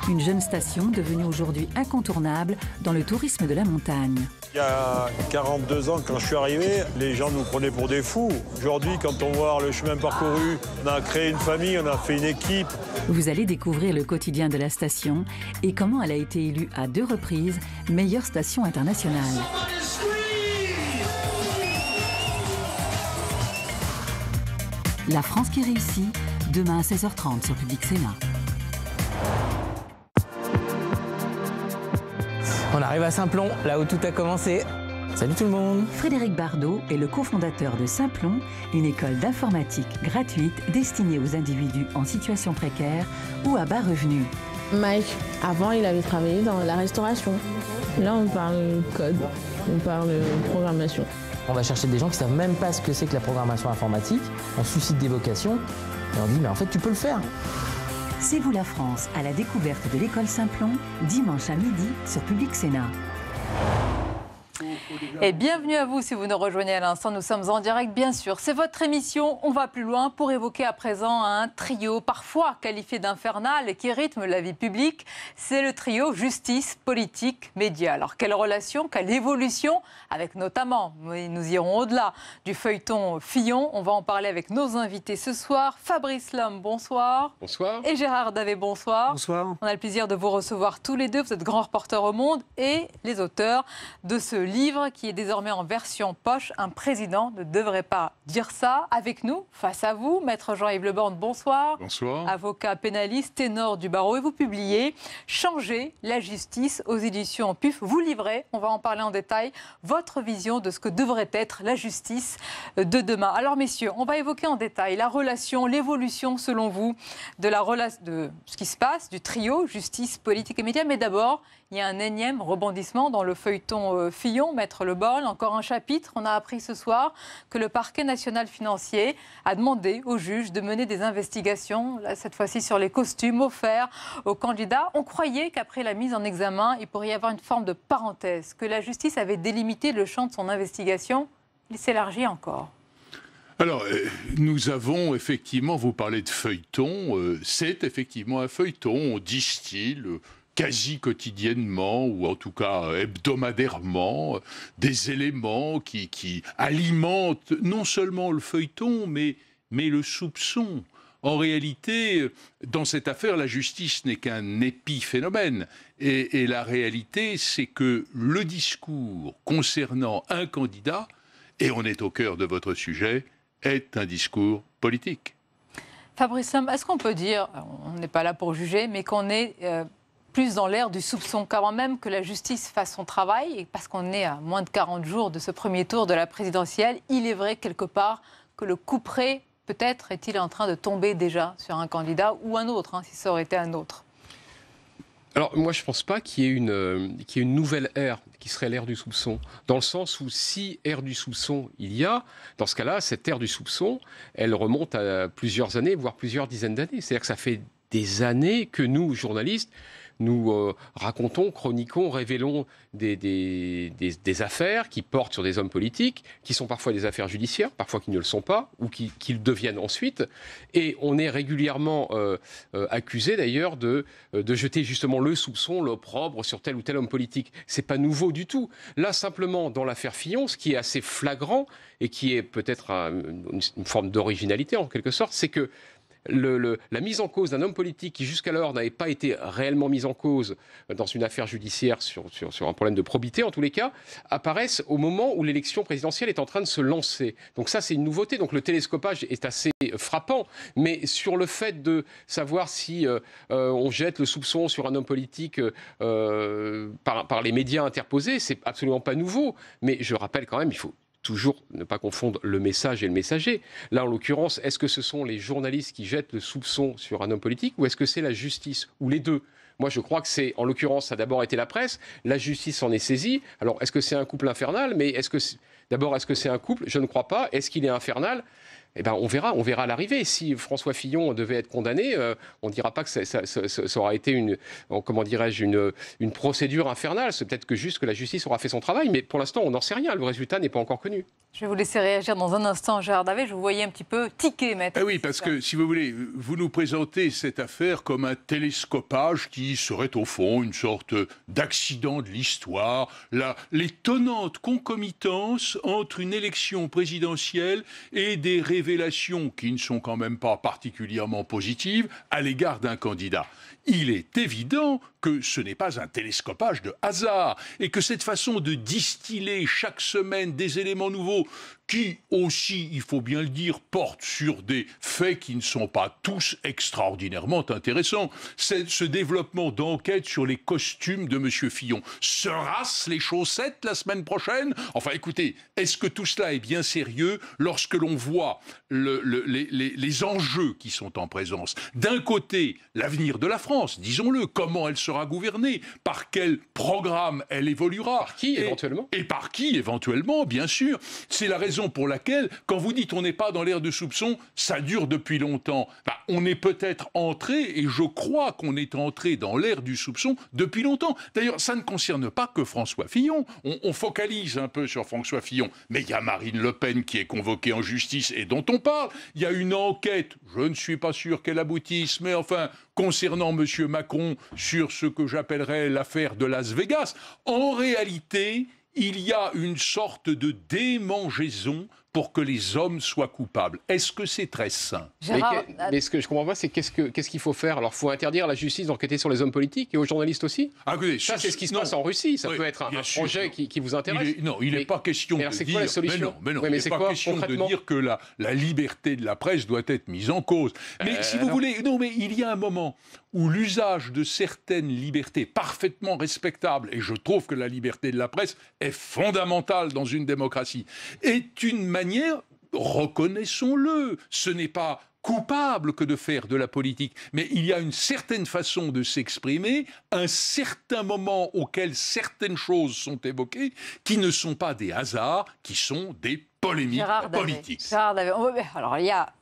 une jeune station devenue aujourd'hui incontournable dans le tourisme de la montagne. Il y a 42 ans, quand je suis arrivé, les gens nous prenaient pour des fous. Aujourd'hui, quand on voit le chemin parcouru, on a créé une famille, on a fait une équipe. Vous allez découvrir le quotidien de la station et comment elle a été élue à 2 reprises meilleure station internationale. La France qui réussit, demain à 16h30 sur Public Sénat. On arrive à Simplon, là où tout a commencé. Salut tout le monde. Frédéric Bardot est le cofondateur de Simplon, une école d'informatique gratuite destinée aux individus en situation précaire ou à bas revenus. Mike, avant il avait travaillé dans la restauration. Là on parle code, on parle programmation. On va chercher des gens qui savent même pas ce que c'est que la programmation informatique. On suscite des vocations et on dit mais en fait tu peux le faire. C'est vous la France à la découverte de l'école Simplon, dimanche à midi sur Public Sénat. Et bienvenue à vous si vous nous rejoignez à l'instant. Nous sommes en direct, bien sûr. C'est votre émission. On va plus loin pour évoquer à présent un trio parfois qualifié d'infernal et qui rythme la vie publique. C'est le trio justice, politique, médias. Alors quelle relation, quelle évolution avec notamment, nous irons au-delà du feuilleton Fillon. On va en parler avec nos invités ce soir. Fabrice Lhomme, bonsoir. Bonsoir. Et Gérard Davet, bonsoir. Bonsoir. On a le plaisir de vous recevoir tous les deux. Vous êtes grands reporters au monde et les auteurs de ce livre qui est désormais en version poche. Un président ne devrait pas dire ça. Avec nous, face à vous, maître Jean-Yves Le Borgne, bonsoir. Bonsoir. Avocat pénaliste, ténor du barreau. Et vous publiez Changer la justice aux éditions PUF. Vous livrez, on va en parler en détail, votre vision de ce que devrait être la justice de demain. Alors messieurs, on va évoquer en détail la relation, l'évolution selon vous de ce qui se passe, du trio justice, politique et médias. Mais d'abord, il y a un énième rebondissement dans le feuilleton Fillon, maître Le Borgne. Encore un chapitre. On a appris ce soir que le parquet national financier a demandé aux juges de mener des investigations, là, cette fois-ci sur les costumes offerts aux candidats. On croyait qu'après la mise en examen, il pourrait y avoir une forme de parenthèse, que la justice avait délimité le champ de son investigation. Il s'élargit encore. Alors, nous avons effectivement, vous parlez de feuilleton, c'est effectivement un feuilleton, on distille quasi quotidiennement, ou en tout cas hebdomadairement, des éléments qui alimentent non seulement le feuilleton, mais le soupçon. En réalité, dans cette affaire, la justice n'est qu'un épiphénomène. Et la réalité, c'est que le discours concernant un candidat, et on est au cœur de votre sujet, est un discours politique. Fabrice Lhomme, est-ce qu'on peut dire, on n'est pas là pour juger, mais qu'on est plus dans l'ère du soupçon, qu'avant même que la justice fasse son travail, et parce qu'on est à moins de 40 jours de ce premier tour de la présidentielle, il est vrai quelque part que le couperet, peut-être, est-il en train de tomber déjà sur un candidat ou un autre, si ça aurait été un autre. Alors moi je ne pense pas qu'il y ait une nouvelle ère qui serait l'ère du soupçon, dans le sens où si ère du soupçon il y a, dans ce cas-là, cette ère du soupçon, elle remonte à plusieurs années, voire plusieurs dizaines d'années. C'est-à-dire que ça fait des années que nous, journalistes, nous racontons, chroniquons, révélons des affaires qui portent sur des hommes politiques, qui sont parfois des affaires judiciaires, parfois qui ne le sont pas, ou qui le deviennent ensuite. Et on est régulièrement accusé d'ailleurs de jeter justement le soupçon, l'opprobre sur tel ou tel homme politique. C'est pas nouveau du tout. Là, simplement, dans l'affaire Fillon, ce qui est assez flagrant, et qui est peut-être une forme d'originalité en quelque sorte, c'est que la mise en cause d'un homme politique qui jusqu'alors n'avait pas été réellement mis en cause dans une affaire judiciaire sur un problème de probité en tous les cas, apparaissent au moment où l'élection présidentielle est en train de se lancer. Donc ça c'est une nouveauté, donc le télescopage est assez frappant, mais sur le fait de savoir si on jette le soupçon sur un homme politique par les médias interposés, c'est absolument pas nouveau, mais je rappelle quand même, il faut toujours ne pas confondre le message et le messager. Là, en l'occurrence, est-ce que ce sont les journalistes qui jettent le soupçon sur un homme politique ou est-ce que c'est la justice ou les deux ? Moi, je crois que c'est, en l'occurrence, ça a d'abord été la presse, la justice en est saisie. Alors, est-ce que c'est un couple infernal ? Mais est-ce que c'est un couple ? Je ne crois pas. Est-ce qu'il est infernal ? Eh ben, on verra à l'arrivée. Si François Fillon devait être condamné, on ne dira pas que ça aura été une procédure infernale. C'est peut-être que juste que la justice aura fait son travail, mais pour l'instant, on n'en sait rien. Le résultat n'est pas encore connu. Je vais vous laisser réagir dans un instant, Gérard Davet. Je vous voyais un petit peu tiquer, maître. Ah oui, parce que, si vous voulez, vous nous présentez cette affaire comme un télescopage qui serait au fond une sorte d'accident de l'histoire, l'étonnante concomitance entre une élection présidentielle et des révélations qui ne sont quand même pas particulièrement positives à l'égard d'un candidat. Il est évident que ce n'est pas un télescopage de hasard et que cette façon de distiller chaque semaine des éléments nouveaux qui aussi, il faut bien le dire, portent sur des faits qui ne sont pas tous extraordinairement intéressants. C'est ce développement d'enquête sur les costumes de M. Fillon. Sera-ce les chaussettes la semaine prochaine ? Enfin écoutez, est-ce que tout cela est bien sérieux lorsque l'on voit les enjeux qui sont en présence ? D'un côté, l'avenir de la France, disons-le, comment elle sera gouvernée, par quel programme elle évoluera. Par qui éventuellement ? Et par qui éventuellement, bien sûr. C'est la raison pour laquelle, quand vous dites on n'est pas dans l'ère de soupçon, ça dure depuis longtemps. On est peut-être entré, et je crois qu'on est entré dans l'ère du soupçon depuis longtemps. D'ailleurs, ça ne concerne pas que François Fillon. On focalise un peu sur François Fillon, mais il y a Marine Le Pen qui est convoquée en justice et dont on parle. Il y a une enquête, je ne suis pas sûr qu'elle aboutisse, mais enfin, concernant M. Macron sur ce que j'appellerais l'affaire de Las Vegas. En réalité, il y a une sorte de démangeaison pour que les hommes soient coupables. Est-ce que c'est très sain ? Mais ce que je comprends pas, c'est qu'est-ce qu'il faut faire ? Alors, il faut interdire à la justice d'enquêter sur les hommes politiques et aux journalistes aussi ? Écoutez, ça, c'est ce qui se passe en Russie. Ça peut être un projet qui vous intéresse. Il n'est pas question de dire... c'est quoi la solution ? il n'est pas question de dire que la liberté de la presse doit être mise en cause. Mais si vous voulez... Non, mais il y a un moment où l'usage de certaines libertés parfaitement respectables, et je trouve que la liberté de la presse est fondamentale dans une démocratie, est une manière, reconnaissons-le, ce n'est pas coupable que de faire de la politique, mais il y a une certaine façon de s'exprimer, un certain moment auquel certaines choses sont évoquées, qui ne sont pas des hasards, qui sont des polémiques politiques. Gérard Davet. Alors il y a...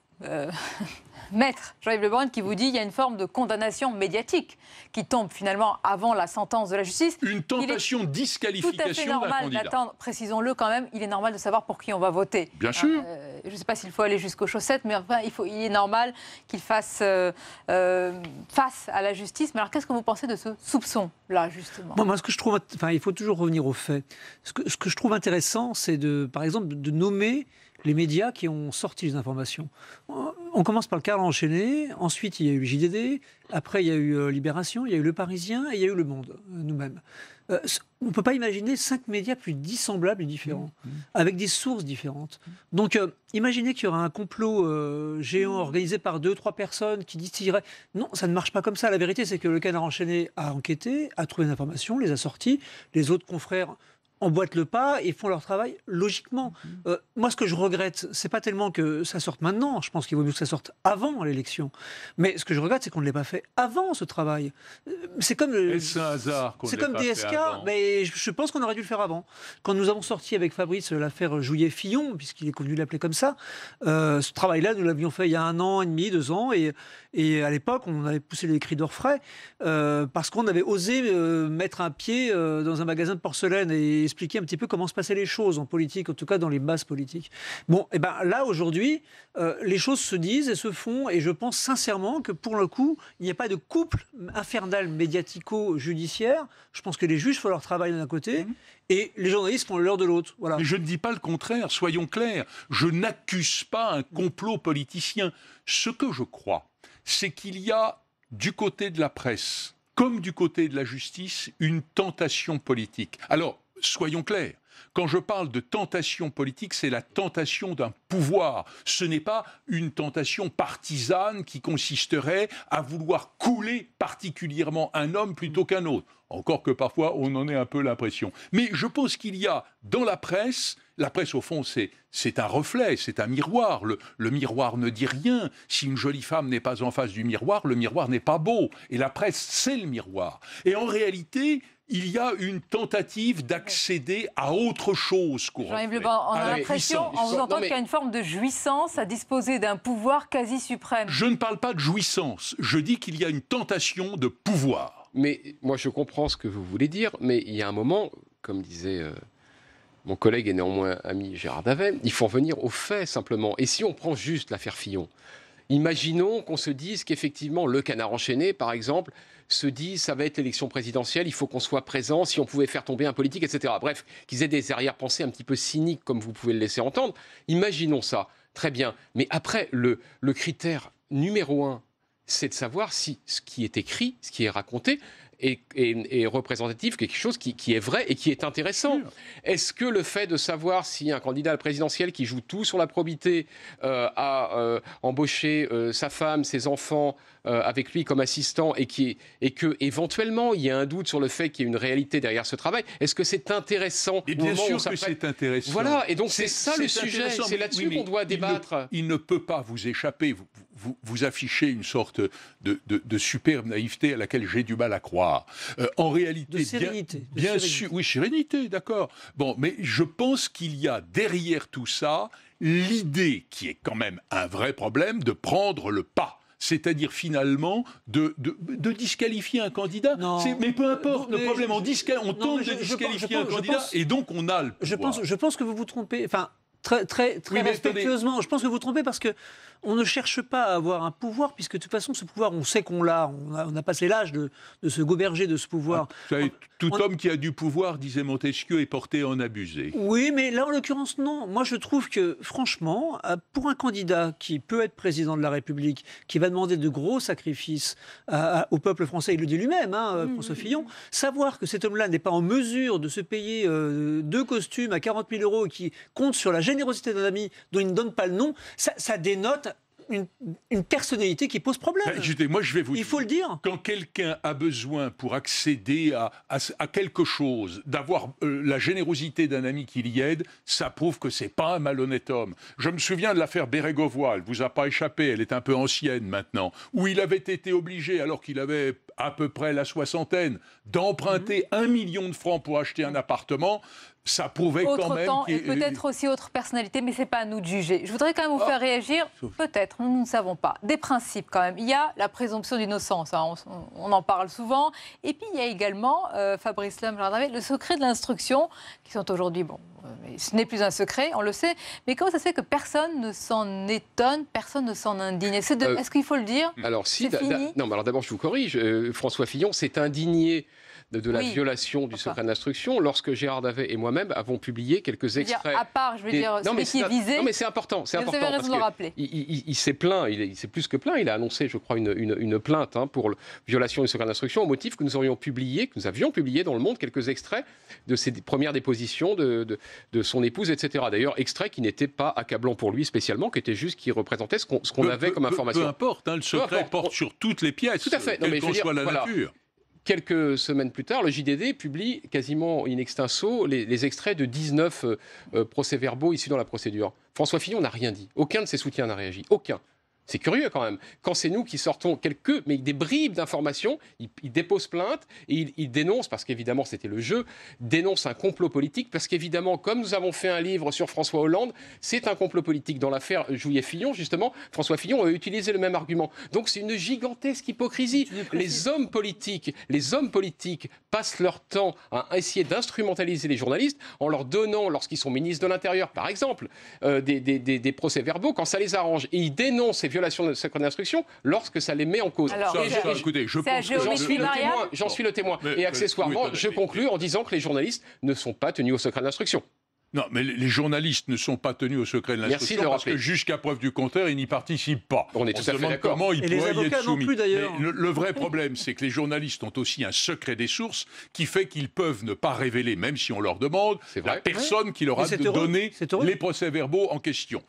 Maître Jean-Yves Le Borgne qui vous dit qu'il y a une forme de condamnation médiatique qui tombe finalement avant la sentence de la justice. Une tentation de disqualification d'un candidat. Nathan, précisons-le quand même, il est normal de savoir pour qui on va voter. Bien sûr. Je ne sais pas s'il faut aller jusqu'aux chaussettes, mais enfin, il est normal qu'il fasse face à la justice. Mais alors qu'est-ce que vous pensez de ce soupçon-là, justement ? Moi, ce que je trouve... Enfin, il faut toujours revenir aux faits. Ce que je trouve intéressant, c'est par exemple, de nommer les médias qui ont sorti les informations. On commence par le Carl enchaîné, ensuite il y a eu le JDD, après il y a eu Libération, il y a eu Le Parisien et il y a eu Le Monde, nous-mêmes. On ne peut pas imaginer 5 médias plus dissemblables et différents, avec des sources différentes. Donc, imaginez qu'il y aura un complot géant organisé par 2-3 personnes qui distilleraient... Non, ça ne marche pas comme ça. La vérité, c'est que le Canard enchaîné a enquêté, a trouvé une information, les a sorties, les autres confrères emboîtent le pas et font leur travail logiquement. Moi, ce que je regrette, c'est pas tellement que ça sorte maintenant. Je pense qu'il vaut mieux que ça sorte avant l'élection. Mais ce que je regrette, c'est qu'on ne l'ait pas fait avant ce travail. C'est comme c'est un hasard qu'on c'est comme DSK, mais je pense qu'on aurait dû le faire avant. Quand nous avons sorti avec Fabrice l'affaire Jouillet-Fillon, puisqu'il est convenu de l'appeler comme ça, ce travail-là, nous l'avions fait il y a 1 an et demi, 2 ans, et à l'époque, on avait poussé les cris d'orfraie parce qu'on avait osé mettre un pied dans un magasin de porcelaine et expliquer un petit peu comment se passaient les choses en politique, en tout cas dans les masses politiques. Bon, et ben là aujourd'hui, les choses se disent et se font, et je pense sincèrement que pour le coup, il n'y a pas de couple infernal médiatico-judiciaire. Je pense que les juges font leur travail d'un côté et les journalistes font leur de l'autre. Voilà. Mais je ne dis pas le contraire, soyons clairs. Je n'accuse pas un complot politicien. Ce que je crois, c'est qu'il y a du côté de la presse, comme du côté de la justice, une tentation politique. Alors, soyons clairs. Quand je parle de tentation politique, c'est la tentation d'un pouvoir. Ce n'est pas une tentation partisane qui consisterait à vouloir couler particulièrement un homme plutôt qu'un autre. Encore que parfois, on en ait un peu l'impression. Mais je pense qu'il y a dans la presse au fond, c'est un reflet, c'est un miroir. Le miroir ne dit rien. Si une jolie femme n'est pas en face du miroir, le miroir n'est pas beau. Et la presse, c'est le miroir. Et en réalité, il y a une tentative d'accéder à autre chose qu'au reflet. Jean-Yves Le Ban, on a l'impression, en vous entendant, qu'il y a une forme de jouissance à disposer d'un pouvoir quasi suprême. Je ne parle pas de jouissance, je dis qu'il y a une tentation de pouvoir. Mais moi, je comprends ce que vous voulez dire, mais il y a un moment, comme disait mon collègue et néanmoins ami Gérard Davet, il faut en venir aux faits simplement. Et si on prend juste l'affaire Fillon, imaginons qu'on se dise qu'effectivement, le Canard enchaîné, par exemple, se dit ça va être l'élection présidentielle, il faut qu'on soit présent, si on pouvait faire tomber un politique, etc. Bref, qu'ils aient des arrière-pensées un petit peu cyniques, comme vous pouvez le laisser entendre. Imaginons ça, très bien. Mais après, le critère numéro 1, c'est de savoir si ce qui est écrit, ce qui est raconté, est représentatif, quelque chose qui est vrai et qui est intéressant. Est-ce que le fait de savoir si un candidat à la présidentielle qui joue tout sur la probité a embauché sa femme, ses enfants avec lui comme assistant et que éventuellement il y a un doute sur le fait qu'il y ait une réalité derrière ce travail, est-ce que c'est intéressant? Et bien sûr que c'est intéressant. Voilà, et donc c'est ça le sujet, c'est là-dessus qu'on doit débattre. Il ne peut pas vous échapper. Vous affichez une sorte de superbe naïveté à laquelle j'ai du mal à croire. En réalité, de sérénité. Bien sûr, oui, sérénité, d'accord. Bon, mais je pense qu'il y a derrière tout ça l'idée, qui est quand même un vrai problème, de prendre le pas. C'est-à-dire finalement de disqualifier un candidat. Mais peu importe, le problème, on tente de disqualifier un candidat et donc on a le pouvoir. Je pense que vous vous trompez. Enfin, très respectueusement, je pense que vous vous trompez parce que on ne cherche pas à avoir un pouvoir, puisque de toute façon, ce pouvoir, on sait qu'on l'a. On a passé l'âge de se goberger de ce pouvoir. Tout homme qui a du pouvoir, disait Montesquieu, est porté à en abuser. Oui, mais là, en l'occurrence, non. Moi, je trouve que, franchement, pour un candidat qui peut être président de la République, qui va demander de gros sacrifices au peuple français, il le dit lui-même, François Fillon, savoir que cet homme-là n'est pas en mesure de se payer 2 costumes à 40 000 euros et qui compte sur la générosité d'un ami dont il ne donne pas le nom, ça dénote une personnalité qui pose problème. Moi, je vais vous dire, il faut le dire. Quand quelqu'un a besoin, pour accéder à quelque chose, d'avoir la générosité d'un ami qui l'y aide, ça prouve que c'est pas un malhonnête homme. Je me souviens de l'affaire Bérégovoy, elle vous a pas échappé, elle est un peu ancienne maintenant, où il avait été obligé, alors qu'il avait à peu près la soixantaine, d'emprunter 1 million de francs pour acheter un appartement. Ça prouvait quand même... Et peut-être aussi autre personnalité, mais ce n'est pas à nous de juger. Je voudrais quand même vous faire réagir, peut-être, nous ne savons pas. Des principes quand même. Il y a la présomption d'innocence, on en parle souvent. Et puis il y a également, Fabrice Lhomme, le secret de l'instruction, qui sont aujourd'hui, mais ce n'est plus un secret, on le sait. Mais comment ça se fait que personne ne s'en étonne, personne ne s'en indigne? Est-ce qu'il faut le dire? Alors si, non, mais alors d'abord je vous corrige, François Fillon s'est indigné de la violation du secret d'instruction lorsque Gérard Davet et moi-même avons publié quelques extraits. À part, je veux dire, celui qui est visé. Non, mais c'est important. C'est important. Vous avez raison de le rappeler. Il s'est plaint, il s'est plus que plaint, il a annoncé, je crois, une plainte pour violation du secret d'instruction au motif que nous avions publié dans Le Monde quelques extraits de ses premières dépositions de son épouse, etc. D'ailleurs, extraits qui n'étaient pas accablants pour lui spécialement, qui étaient juste qui représentaient ce qu'on avait comme information. Peu importe, le secret porte sur toutes les pièces, tout à fait. quelle qu'en soit la nature. Quelques semaines plus tard, le JDD publie quasiment in extenso les extraits de 19 procès-verbaux issus dans la procédure. François Fillon n'a rien dit. Aucun de ses soutiens n'a réagi. Aucun. C'est curieux quand même. Quand c'est nous qui sortons mais des bribes d'informations, il dépose plainte et il dénonce, parce qu'évidemment c'était le jeu, dénonce un complot politique, parce qu'évidemment, comme nous avons fait un livre sur François Hollande, c'est un complot politique. Dans l'affaire Jouillet-Fillon, justement, François Fillon a utilisé le même argument. Donc c'est une gigantesque hypocrisie. Les hommes politiques passent leur temps à essayer d'instrumentaliser les journalistes en leur donnant, lorsqu'ils sont ministres de l'Intérieur, par exemple, des procès-verbaux, quand ça les arrange. Et ils dénoncent ces violations de secret d'instruction lorsque ça les met en cause. Alors, écoutez, j'en suis le témoin. Et accessoirement, je conclus en disant que les journalistes ne sont pas tenus au secret d'instruction. Non, mais les journalistes ne sont pas tenus au secret de l'instruction parce que jusqu'à preuve du contraire, ils n'y participent pas. On est tout à fait d'accord. Comment ils pourraient y être soumis. Non plus, d'ailleurs. Mais le vrai problème, c'est que les journalistes ont aussi un secret des sources qui fait qu'ils peuvent ne pas révéler, même si on leur demande, la personne qui leur a donné les procès-verbaux en question.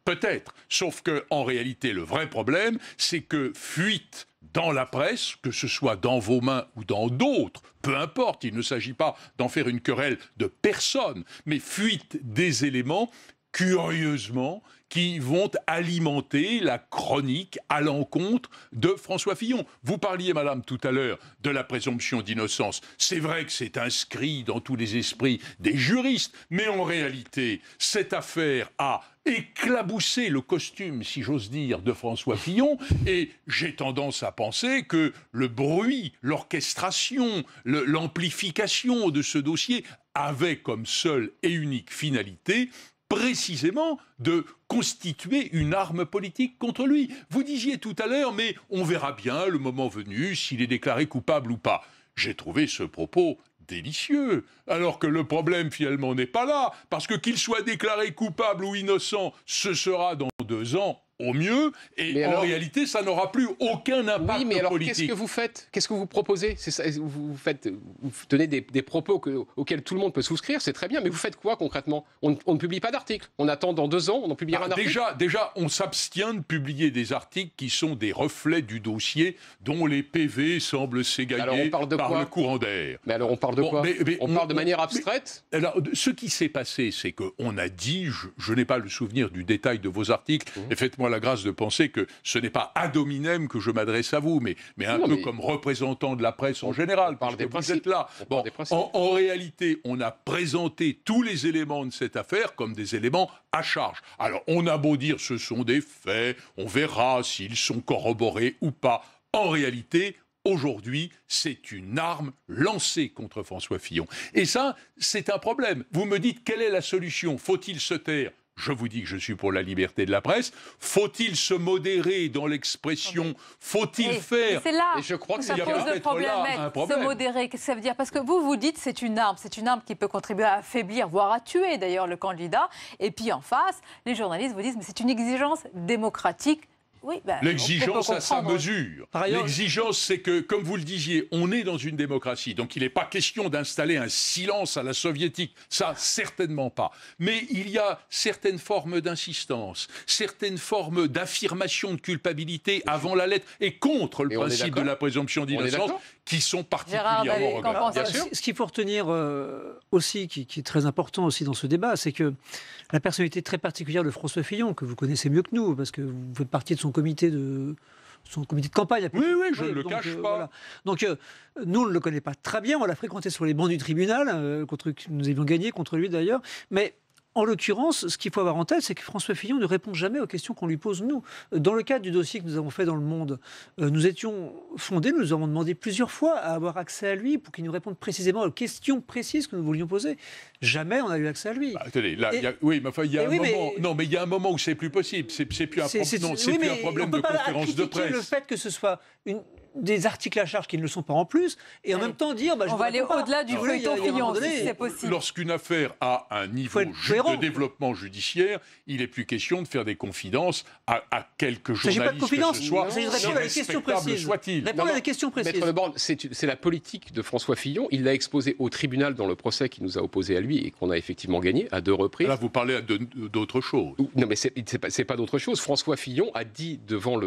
Peut-être, sauf qu'en réalité, le vrai problème, c'est que fuite dans la presse, que ce soit dans vos mains ou dans d'autres, peu importe, il ne s'agit pas d'en faire une querelle de personne, mais fuite des éléments, curieusement, qui vont alimenter la chronique à l'encontre de François Fillon. Vous parliez, madame, tout à l'heure de la présomption d'innocence. C'est vrai que c'est inscrit dans tous les esprits des juristes, mais en réalité, cette affaire a éclaboussé le costume, si j'ose dire, de François Fillon, et j'ai tendance à penser que le bruit, l'orchestration, l'amplification de ce dossier avait comme seule et unique finalité précisément de constituer une arme politique contre lui. Vous disiez tout à l'heure, mais on verra bien le moment venu s'il est déclaré coupable ou pas. J'ai trouvé ce propos délicieux, alors que le problème finalement n'est pas là, parce que qu'il soit déclaré coupable ou innocent, ce sera dans 2 ans au mieux, et en réalité, ça n'aura plus aucun impact politique. Qu'est-ce que vous faites? Qu'est-ce que vous proposez? Vous tenez des propos auxquels tout le monde peut souscrire, c'est très bien, mais vous faites quoi concrètement? On ne publie pas d'articles. On attend dans 2 ans, on en publiera un article. Déjà, on s'abstient de publier des articles qui sont des reflets du dossier dont les PV semblent s'égailler par le courant d'air. Mais alors, on parle de quoi? On parle de manière abstraite? Alors, ce qui s'est passé, c'est qu'on a dit, je n'ai pas le souvenir du détail de vos articles, et faites-moi la grâce de penser que ce n'est pas ad hominem que je m'adresse à vous, mais un peu comme représentant de la presse en général, parce que vous êtes là. Bon, en réalité, on a présenté tous les éléments de cette affaire comme des éléments à charge. Alors, on a beau dire ce sont des faits, on verra s'ils sont corroborés ou pas. En réalité, aujourd'hui, c'est une arme lancée contre François Fillon. Et ça, c'est un problème. Vous me dites, quelle est la solution? Faut-il se taire? Je vous dis que je suis pour la liberté de la presse. Faut-il se modérer dans l'expression? Faut-il faire? C'est là et je crois que ça pose le problème. Se modérer, qu'est-ce que ça veut dire? Parce que vous dites que c'est une arme qui peut contribuer à affaiblir, voire à tuer d'ailleurs le candidat. Et puis en face, les journalistes vous disent mais c'est une exigence démocratique. Oui, l'exigence à sa mesure. L'exigence, c'est que, comme vous le disiez, on est dans une démocratie, donc il n'est pas question d'installer un silence à la soviétique, ça, certainement pas. Mais il y a certaines formes d'insistance, certaines formes d'affirmation de culpabilité avant la lettre et contre le principe de la présomption d'innocence, qui sont particulièrement regrettables. Ce qu'il faut retenir aussi, qui est très important aussi dans ce débat, c'est que la personnalité très particulière de François Fillon, que vous connaissez mieux que nous, parce que vous faites partie de son comité de campagne. Oui, je ne le cache pas. Voilà. Donc, nous, on ne le connaît pas très bien. On l'a fréquenté sur les bancs du tribunal, contre qui nous avions gagné, contre lui d'ailleurs. Mais en l'occurrence, ce qu'il faut avoir en tête, c'est que François Fillon ne répond jamais aux questions qu'on lui pose, nous. Dans le cadre du dossier que nous avons fait dans Le Monde, nous étions fondés, nous avons demandé plusieurs fois à avoir accès à lui pour qu'il nous réponde précisément aux questions précises que nous voulions poser. Jamais on n'a eu accès à lui. Attendez, là, il y a un moment... Non, mais il y a un moment où c'est plus possible. C'est plus un problème de conférence de presse. Le fait que ce soit des articles à charge qui ne le sont pas en plus, et en même temps dire... on va aller au-delà du feuilleton Fillon, si c'est possible. Lorsqu'une affaire a un niveau de développement judiciaire, il n'est plus question de faire des confidences à quelques journalistes que ce soit, si respectable soit-il. Répondre à des questions précises. Maître Leborne, c'est la politique de François Fillon. Il l'a exposé au tribunal dans le procès qui nous a opposé à lui et qu'on a effectivement gagné à 2 reprises. Là, vous parlez d'autre chose. Non, mais c'est pas d'autre chose. François Fillon a dit devant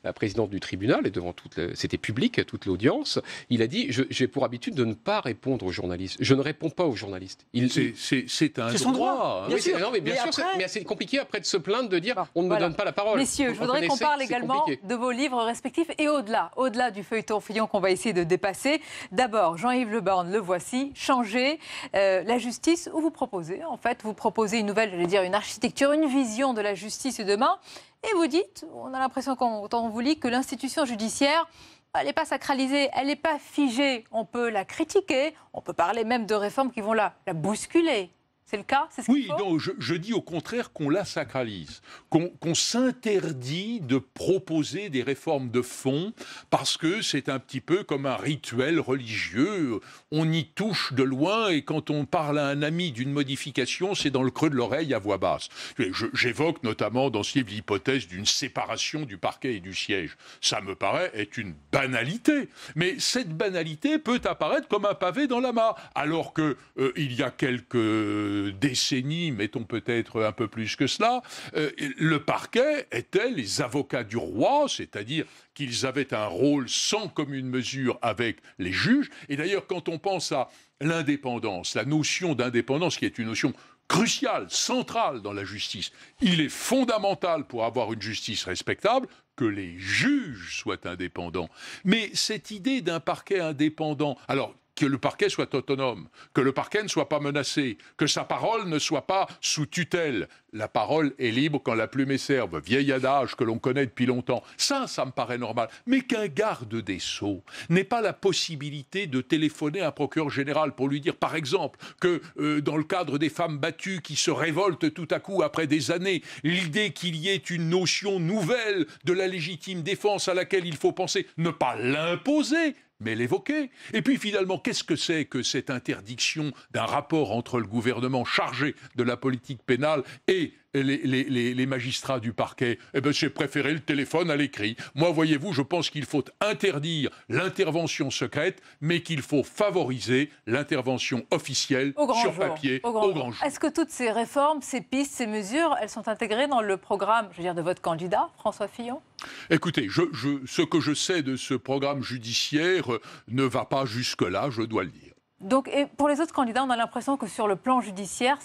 la présidente du tribunal et devant c'était public, toute l'audience, il a dit j'ai pour habitude de ne pas répondre aux journalistes. Je ne réponds pas aux journalistes. C'est un droit. Oui, mais bien sûr, mais c'est compliqué après de se plaindre de dire on ne me donne pas la parole. Messieurs, je voudrais qu'on parle également de vos livres respectifs et au-delà du feuilleton Fillon qu'on va essayer de dépasser. D'abord, Jean-Yves Le Borne, le voici, changer la justice, où vous proposez une nouvelle, une architecture, une vision de la justice demain. Et vous dites, on a l'impression quand on vous lit que l'institution judiciaire, elle n'est pas sacralisée, elle n'est pas figée. On peut la critiquer, on peut parler même de réformes qui vont la bousculer. C'est le cas? C'est ce qu'il faut? Non, je dis au contraire qu'on la sacralise, qu'on s'interdit de proposer des réformes de fond parce que c'est un petit peu comme un rituel religieux. On y touche de loin et quand on parle à un ami d'une modification, c'est dans le creux de l'oreille à voix basse. J'évoque notamment dans ce livre l'hypothèse d'une séparation du parquet et du siège. Ça me paraît être une banalité. Mais cette banalité peut apparaître comme un pavé dans la mare. Alors que il y a quelques décennies, mettons peut-être un peu plus que cela, le parquet était les avocats du roi, c'est-à-dire qu'ils avaient un rôle sans commune mesure avec les juges. Et d'ailleurs, quand on pense à l'indépendance, la notion d'indépendance qui est une notion cruciale, centrale dans la justice, il est fondamental pour avoir une justice respectable que les juges soient indépendants. Mais cette idée d'un parquet indépendant, alors que le parquet soit autonome, que le parquet ne soit pas menacé, que sa parole ne soit pas sous tutelle. La parole est libre quand la plume est serve, vieil adage que l'on connaît depuis longtemps. Ça me paraît normal. Mais qu'un garde des Sceaux n'ait pas la possibilité de téléphoner à un procureur général pour lui dire, par exemple, que dans le cadre des femmes battues qui se révoltent tout à coup après des années, l'idée qu'il y ait une notion nouvelle de la légitime défense à laquelle il faut penser, ne pas l'imposer, mais l'évoquer. Et puis finalement, qu'est-ce que c'est que cette interdiction d'un rapport entre le gouvernement chargé de la politique pénale et les magistrats du parquet? Eh bien, j'ai préféré le téléphone à l'écrit. Moi, voyez-vous, je pense qu'il faut interdire l'intervention secrète, mais qu'il faut favoriser l'intervention officielle sur papier au grand jour. Est-ce que toutes ces réformes, ces pistes, ces mesures, elles sont intégrées dans le programme, je veux dire, de votre candidat, François Fillon? Écoutez, ce que je sais de ce programme judiciaire ne va pas jusque-là, je dois le dire. Donc, et pour les autres candidats, on a l'impression que sur le plan judiciaire,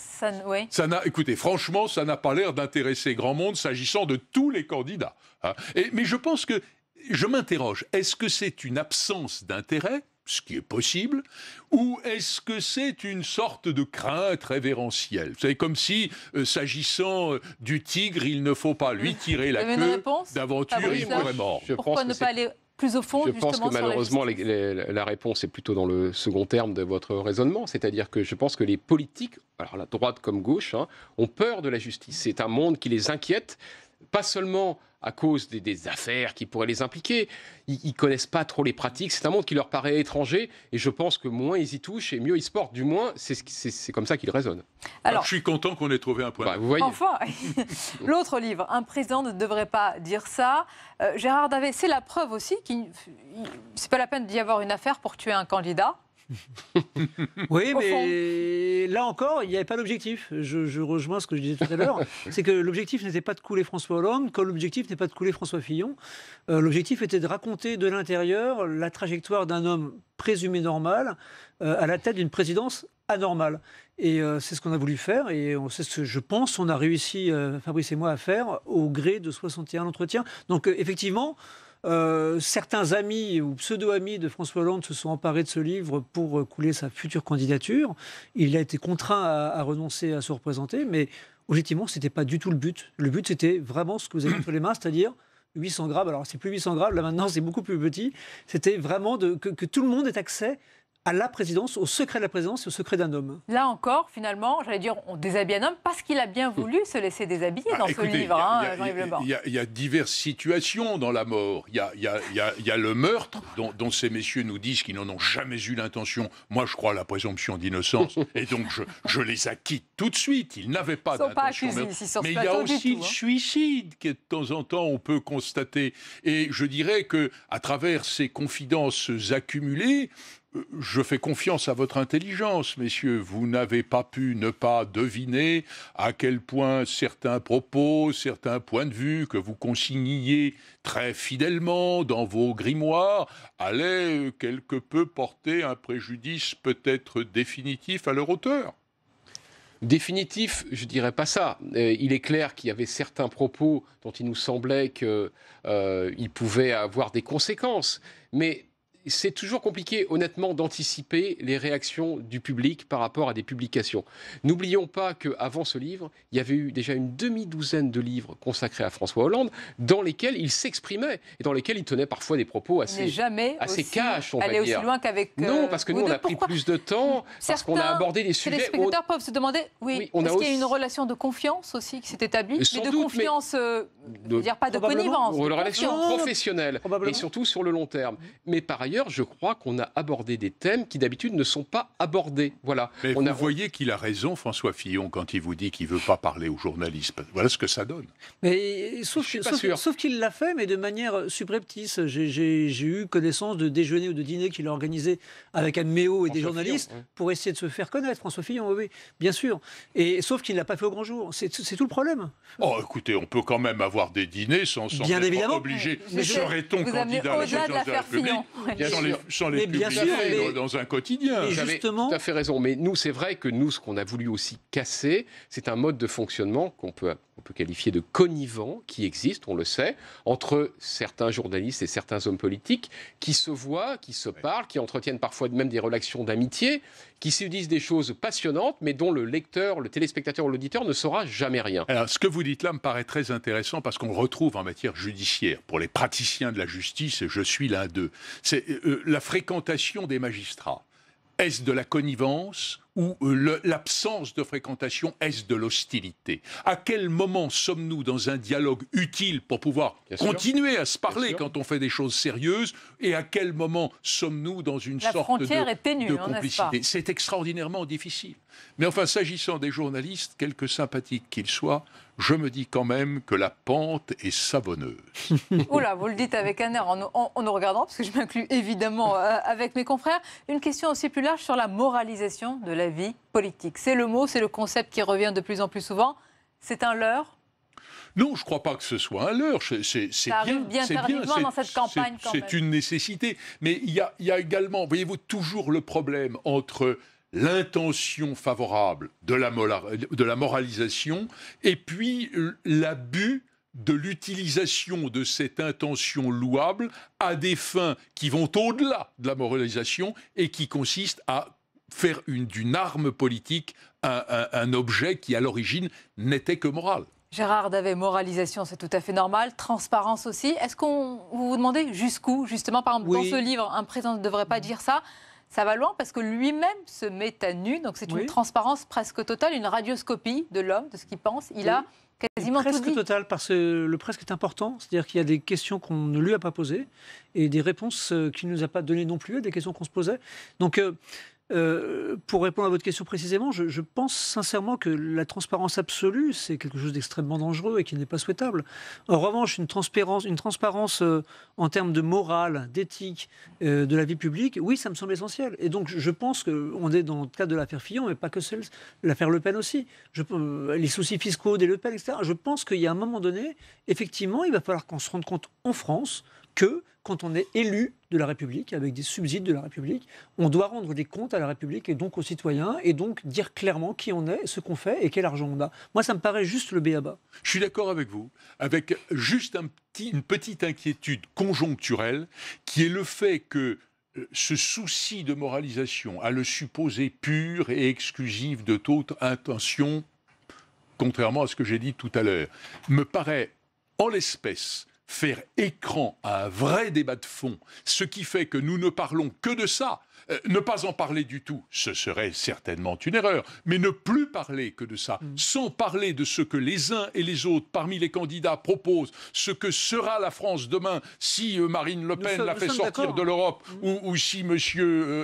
oui. Écoutez, franchement, ça n'a pas l'air d'intéresser grand monde s'agissant de tous les candidats. Hein. Mais je pense que, je m'interroge, est-ce que c'est une absence d'intérêt, ce qui est possible, ou est-ce que c'est une sorte de crainte révérentielle? Vous savez, comme si, s'agissant du tigre, il ne faut pas lui tirer la queue, d'aventure, il mourrait mort. Pourquoi ne pas aller plus au fond, je pense que malheureusement, la réponse est plutôt dans le second terme de votre raisonnement. C'est-à-dire que je pense que les politiques, alors la droite comme gauche, ont peur de la justice. C'est un monde qui les inquiète, pas seulement à cause des affaires qui pourraient les impliquer. Ils ne connaissent pas trop les pratiques. C'est un monde qui leur paraît étranger. Et je pense que moins ils y touchent et mieux ils se portent. Du moins, c'est comme ça qu'ils raisonnent. Alors, je suis content qu'on ait trouvé un point. Vous voyez. Enfin, l'autre livre, un président ne devrait pas dire ça. Gérard Davet, c'est la preuve aussi qu'il c'est pas la peine d'y avoir une affaire pour tuer un candidat. Oui, mais là encore, il n'y avait pas d'objectif. Je rejoins ce que je disais tout à l'heure. C'est que l'objectif n'était pas de couler François Hollande, comme l'objectif n'est pas de couler François Fillon. L'objectif était de raconter de l'intérieur la trajectoire d'un homme présumé normal à la tête d'une présidence anormale. Et c'est ce qu'on a voulu faire. Et c'est ce que je pense on a réussi, Fabrice et moi, à faire au gré de 61 entretiens. Donc effectivement... certains amis ou pseudo-amis de François Hollande se sont emparés de ce livre pour couler sa future candidature. Il a été contraint à renoncer à se représenter, mais objectivement, ce n'était pas du tout le but. Le but, c'était vraiment ce que vous avez entre les mains, c'est-à-dire 800 grammes. Alors, c'est plus 800 grammes, là maintenant, c'est beaucoup plus petit. C'était vraiment que tout le monde ait accès à la présidence, au secret de la présidence et au secret d'un homme. Là encore, finalement, j'allais dire, on déshabille un homme parce qu'il a bien voulu se laisser déshabiller dans ce livre, Jean-Yves Le Born. Il y a diverses situations dans la mort. Il y a le meurtre, dont ces messieurs nous disent qu'ils n'en ont jamais eu l'intention. Moi, je crois à la présomption d'innocence, et donc je les acquitte tout de suite. Ils n'avaient pas d'intention. Mais il y a aussi le suicide que de temps en temps on peut constater. Et je dirais que à travers ces confidences accumulées, je fais confiance à votre intelligence, messieurs. Vous n'avez pas pu ne pas deviner à quel point certains propos, certains points de vue que vous consigniez très fidèlement dans vos grimoires allaient quelque peu porter un préjudice peut-être définitif à leur auteur. Définitif, je ne dirais pas ça. Il est clair qu'il y avait certains propos dont il nous semblait qu'ils pouvaient avoir des conséquences. Mais c'est toujours compliqué, honnêtement, d'anticiper les réactions du public par rapport à des publications. N'oublions pas qu'avant ce livre, il y avait eu déjà une demi-douzaine de livres consacrés à François Hollande, dans lesquels il s'exprimait et dans lesquels il tenait parfois des propos assez cash, on va dire. Aller aussi loin qu'avec non, parce que nous, on a pris plus de temps, parce qu'on a abordé des sujets... Les spectateurs peuvent se demander, est-ce qu'il y a une relation de confiance aussi qui s'est établie, mais de confiance, je veux dire pas de connivence, une relation professionnelle, et surtout sur le long terme. Mais par ailleurs, je crois qu'on a abordé des thèmes qui d'habitude ne sont pas abordés. Voilà. Mais vous voyez qu'il a raison, François Fillon, quand il vous dit qu'il ne veut pas parler aux journalistes. Voilà ce que ça donne. Mais sauf qu'il l'a fait, mais de manière subreptice. J'ai eu connaissance de déjeuners ou de dîners qu'il a organisés avec Anne Méo et des journalistes pour essayer de se faire connaître. François Fillon, oui, bien sûr. Sauf qu'il ne l'a pas fait au grand jour. C'est tout le problème. Oh, écoutez, on peut quand même avoir des dîners sans bien évidemment. Être obligé. Serait-on candidat à la présidence de la République sans les publier dans un quotidien? Vous avez tout à fait raison. Mais nous, c'est vrai que nous, ce qu'on a voulu aussi casser, c'est un mode de fonctionnement qu'on peut qualifier de connivant, qui existe, on le sait, entre certains journalistes et certains hommes politiques qui se voient, qui se parlent, qui entretiennent parfois même des relations d'amitié, qui se disent des choses passionnantes, mais dont le lecteur, le téléspectateur ou l'auditeur ne saura jamais rien. Alors, ce que vous dites là me paraît très intéressant parce qu'on le retrouve en matière judiciaire. Pour les praticiens de la justice, je suis l'un d'eux. C'est la fréquentation des magistrats. Est-ce de la connivence ou l'absence de fréquentation, est-ce de l'hostilité? À quel moment sommes-nous dans un dialogue utile pour pouvoir continuer à se parler quand on fait des choses sérieuses? Et à quel moment sommes-nous dans une sorte de complicité? C'est extraordinairement difficile. Mais enfin, s'agissant des journalistes, quelque sympathiques qu'ils soient, je me dis quand même que la pente est savonneuse. Oula, vous le dites avec un air en nous regardant, parce que je m'inclus évidemment avec mes confrères. Une question aussi plus large sur la moralisation de la vie politique. C'est le mot, c'est le concept qui revient de plus en plus souvent. C'est un leurre? Non, je ne crois pas que ce soit un leurre. Ça arrive bien tardivement dans cette campagne quand même. C'est une nécessité. Mais il y a également, voyez-vous, toujours le problème entre l'intention favorable de la moralisation et puis l'abus de l'utilisation de cette intention louable à des fins qui vont au-delà de la moralisation et qui consistent à faire d'une arme politique un objet qui, à l'origine, n'était que moral. Gérard Davet, moralisation, c'est tout à fait normal. Transparence aussi. Est-ce vous vous demandez jusqu'où, justement, par exemple, dans ce livre, un président ne devrait pas dire ça? Ça va loin parce que lui-même se met à nu, donc c'est une transparence presque totale, une radioscopie de l'homme, de ce qu'il pense. Il a quasiment tout dit. Presque totale, parce que le presque est important, c'est-à-dire qu'il y a des questions qu'on ne lui a pas posées et des réponses qu'il ne nous a pas données non plus, des questions qu'on se posait. Donc, pour répondre à votre question précisément, je pense sincèrement que la transparence absolue, c'est quelque chose d'extrêmement dangereux et qui n'est pas souhaitable. En revanche, une transparence en termes de morale, d'éthique, de la vie publique, oui, ça me semble essentiel. Et donc, je pense qu'on est dans le cadre de l'affaire Fillon, mais pas que celle, l'affaire Le Pen aussi. Les soucis fiscaux des Le Pen, etc. Je pense qu'il y a un moment donné, effectivement, il va falloir qu'on se rende compte en France que quand on est élu de la République, avec des subsides de la République, on doit rendre des comptes à la République et donc aux citoyens, et donc dire clairement qui on est, ce qu'on fait et quel argent on a. Moi, ça me paraît juste le b.a.-ba. Je suis d'accord avec vous, avec juste une petite inquiétude conjoncturelle, qui est le fait que ce souci de moralisation, à le supposer pur et exclusif de toute intention, contrairement à ce que j'ai dit tout à l'heure, me paraît, en l'espèce, faire écran à un vrai débat de fond, ce qui fait que nous ne parlons que de ça. Ne pas en parler du tout, ce serait certainement une erreur, mais ne plus parler que de ça, sans parler de ce que les uns et les autres, parmi les candidats, proposent, ce que sera la France demain si Marine Le Pen la fait sortir de l'Europe ou si M.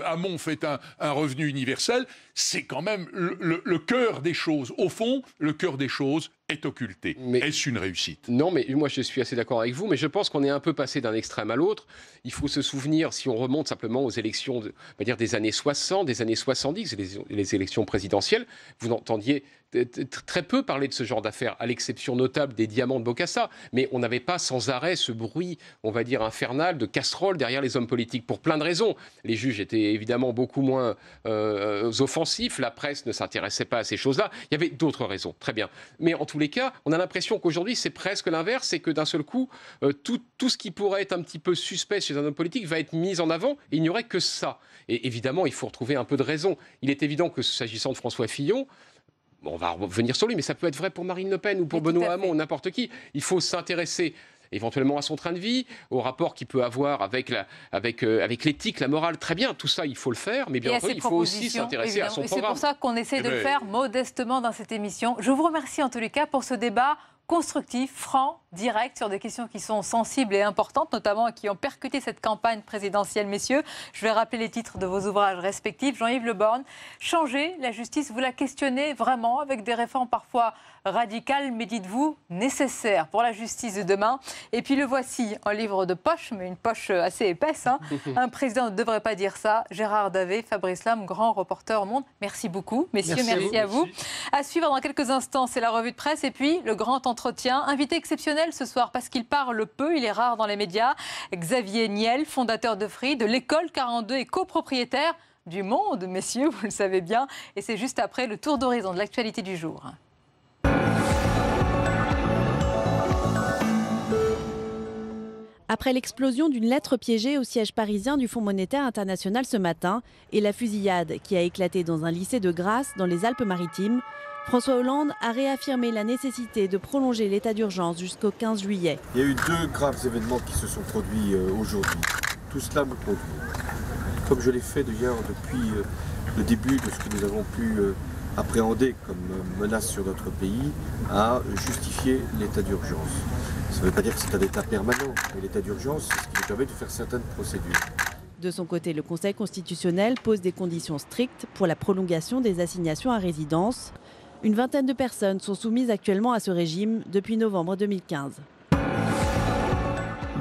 Hamon fait un revenu universel, c'est quand même le cœur des choses. Au fond, le cœur des choses est occulté. Est-ce une réussite? Non, mais moi je suis assez d'accord avec vous, mais je pense qu'on est un peu passé d'un extrême à l'autre. Il faut se souvenir, si on remonte simplement aux élections des années 60, des années 70, les élections présidentielles, vous entendiez très peu parlé de ce genre d'affaires, à l'exception notable des diamants de Bokassa. Mais on n'avait pas sans arrêt ce bruit, on va dire, infernal de casseroles derrière les hommes politiques, pour plein de raisons. Les juges étaient évidemment beaucoup moins offensifs, la presse ne s'intéressait pas à ces choses-là. Il y avait d'autres raisons, très bien. Mais en tous les cas, on a l'impression qu'aujourd'hui, c'est presque l'inverse, c'est que d'un seul coup, tout ce qui pourrait être un petit peu suspect chez un homme politique va être mis en avant, et il n'y aurait que ça. Et évidemment, il faut retrouver un peu de raison. Il est évident que s'agissant de François Fillon, on va revenir sur lui, mais ça peut être vrai pour Marine Le Pen ou pour Benoît Hamon ou n'importe qui. Il faut s'intéresser éventuellement à son train de vie, au rapport qu'il peut avoir avec l'éthique, la morale. Très bien, tout ça, il faut le faire, mais bien entendu, il faut aussi s'intéresser à son programme. C'est pour ça qu'on essaie de le faire modestement dans cette émission. Je vous remercie en tous les cas pour ce débat constructif, franc, direct, sur des questions qui sont sensibles et importantes, notamment qui ont percuté cette campagne présidentielle, messieurs. Je vais rappeler les titres de vos ouvrages respectifs. Jean-Yves Le Borne, changer la justice, vous la questionnez vraiment avec des réformes parfois radicales, mais dites-vous nécessaires pour la justice de demain. Et puis le voici, un livre de poche, mais une poche assez épaisse. Un président ne devrait pas dire ça. Gérard Davet, Fabrice Lam, grand reporter au Monde. Merci beaucoup, messieurs, merci à vous. À suivre dans quelques instants, c'est la revue de presse et puis le grand entretien. Invité exceptionnel ce soir parce qu'il parle peu, il est rare dans les médias. Xavier Niel, fondateur de Free, de l'école 42 et copropriétaire du Monde, messieurs, vous le savez bien. Et c'est juste après le tour d'horizon de l'actualité du jour. Après l'explosion d'une lettre piégée au siège parisien du Fonds monétaire international ce matin et la fusillade qui a éclaté dans un lycée de Grasse dans les Alpes-Maritimes, François Hollande a réaffirmé la nécessité de prolonger l'état d'urgence jusqu'au 15 juillet. Il y a eu 2 graves événements qui se sont produits aujourd'hui. Tout cela me conduit, comme je l'ai fait d'ailleurs depuis le début de ce que nous avons pu appréhender comme menace sur notre pays, à justifier l'état d'urgence. Ça ne veut pas dire que c'est un état permanent, mais l'état d'urgence, c'est ce qui nous permet de faire certaines procédures. De son côté, le Conseil constitutionnel pose des conditions strictes pour la prolongation des assignations à résidence. Une vingtaine de personnes sont soumises actuellement à ce régime depuis novembre 2015.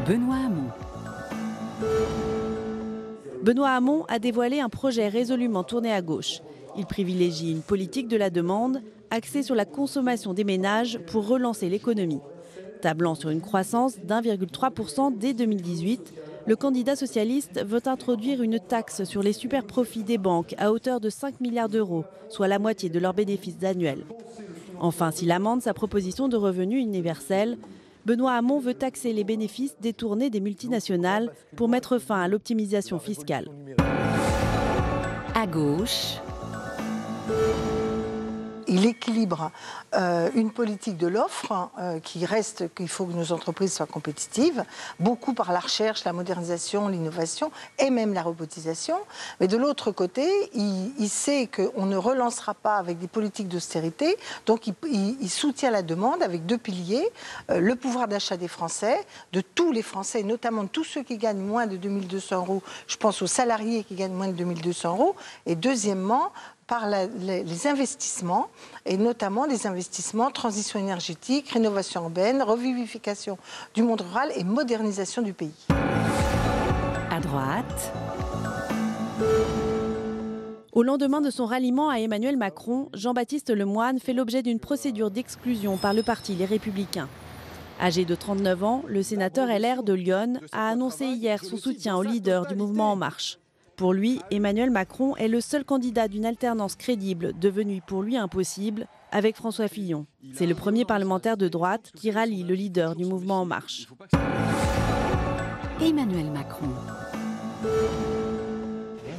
Benoît Hamon. Benoît Hamon a dévoilé un projet résolument tourné à gauche. Il privilégie une politique de la demande axée sur la consommation des ménages pour relancer l'économie. Tablant sur une croissance d'1,3% dès 2018, le candidat socialiste veut introduire une taxe sur les superprofits des banques à hauteur de 5 milliards d'euros, soit la moitié de leurs bénéfices annuels. Enfin, s'il amende sa proposition de revenu universel, Benoît Hamon veut taxer les bénéfices détournés des multinationales pour mettre fin à l'optimisation fiscale. À gauche. Il équilibre une politique de l'offre qui reste, qu'il faut que nos entreprises soient compétitives, beaucoup par la recherche, la modernisation, l'innovation et même la robotisation. Mais de l'autre côté, il sait qu'on ne relancera pas avec des politiques d'austérité, donc il soutient la demande avec 2 piliers, le pouvoir d'achat des Français, de tous les Français, notamment de tous ceux qui gagnent moins de 2200 €, je pense aux salariés qui gagnent moins de 2200 €, et deuxièmement, par les investissements, et notamment les investissements transition énergétique, rénovation urbaine, revivification du monde rural et modernisation du pays. À droite. Au lendemain de son ralliement à Emmanuel Macron, Jean-Baptiste Lemoyne fait l'objet d'une procédure d'exclusion par le parti Les Républicains. Âgé de 39 ans, le sénateur LR de Lyon a annoncé hier son soutien au leader du mouvement En Marche. Pour lui, Emmanuel Macron est le seul candidat d'une alternance crédible devenue pour lui impossible avec François Fillon. C'est le premier parlementaire de droite qui rallie le leader du mouvement En Marche. Emmanuel Macron.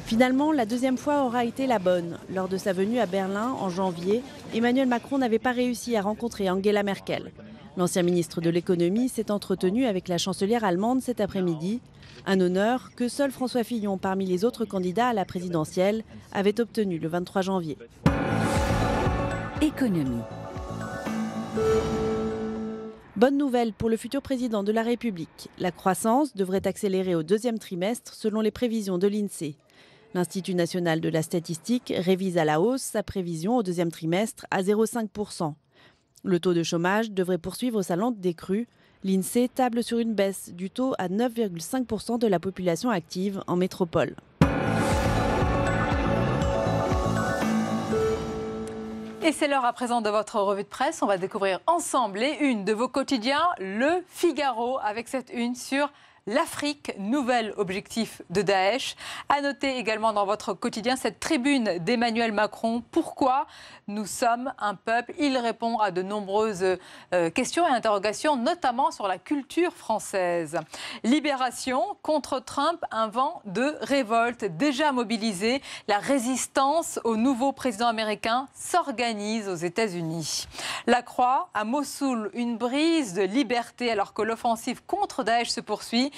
Finalement, la deuxième fois aura été la bonne. Lors de sa venue à Berlin en janvier, Emmanuel Macron n'avait pas réussi à rencontrer Angela Merkel. L'ancien ministre de l'économie s'est entretenu avec la chancelière allemande cet après-midi. Un honneur que seul François Fillon, parmi les autres candidats à la présidentielle, avait obtenu le 23 janvier. Économie. Bonne nouvelle pour le futur président de la République. La croissance devrait accélérer au 2e trimestre selon les prévisions de l'INSEE. L'Institut national de la statistique révise à la hausse sa prévision au 2e trimestre à 0,5%. Le taux de chômage devrait poursuivre sa lente décrue. L'INSEE table sur une baisse du taux à 9,5% de la population active en métropole. Et c'est l'heure à présent de votre revue de presse. On va découvrir ensemble les unes de vos quotidiens. Le Figaro avec cette une sur l'Afrique, nouvel objectif de Daesh. À noter également dans votre quotidien cette tribune d'Emmanuel Macron. Pourquoi nous sommes un peuple? Il répond à de nombreuses questions et interrogations, notamment sur la culture française. Libération, contre Trump, un vent de révolte déjà mobilisé. La résistance au nouveau président américain s'organise aux États-Unis. La Croix, à Mossoul, une brise de liberté alors que l'offensive contre Daesh se poursuit.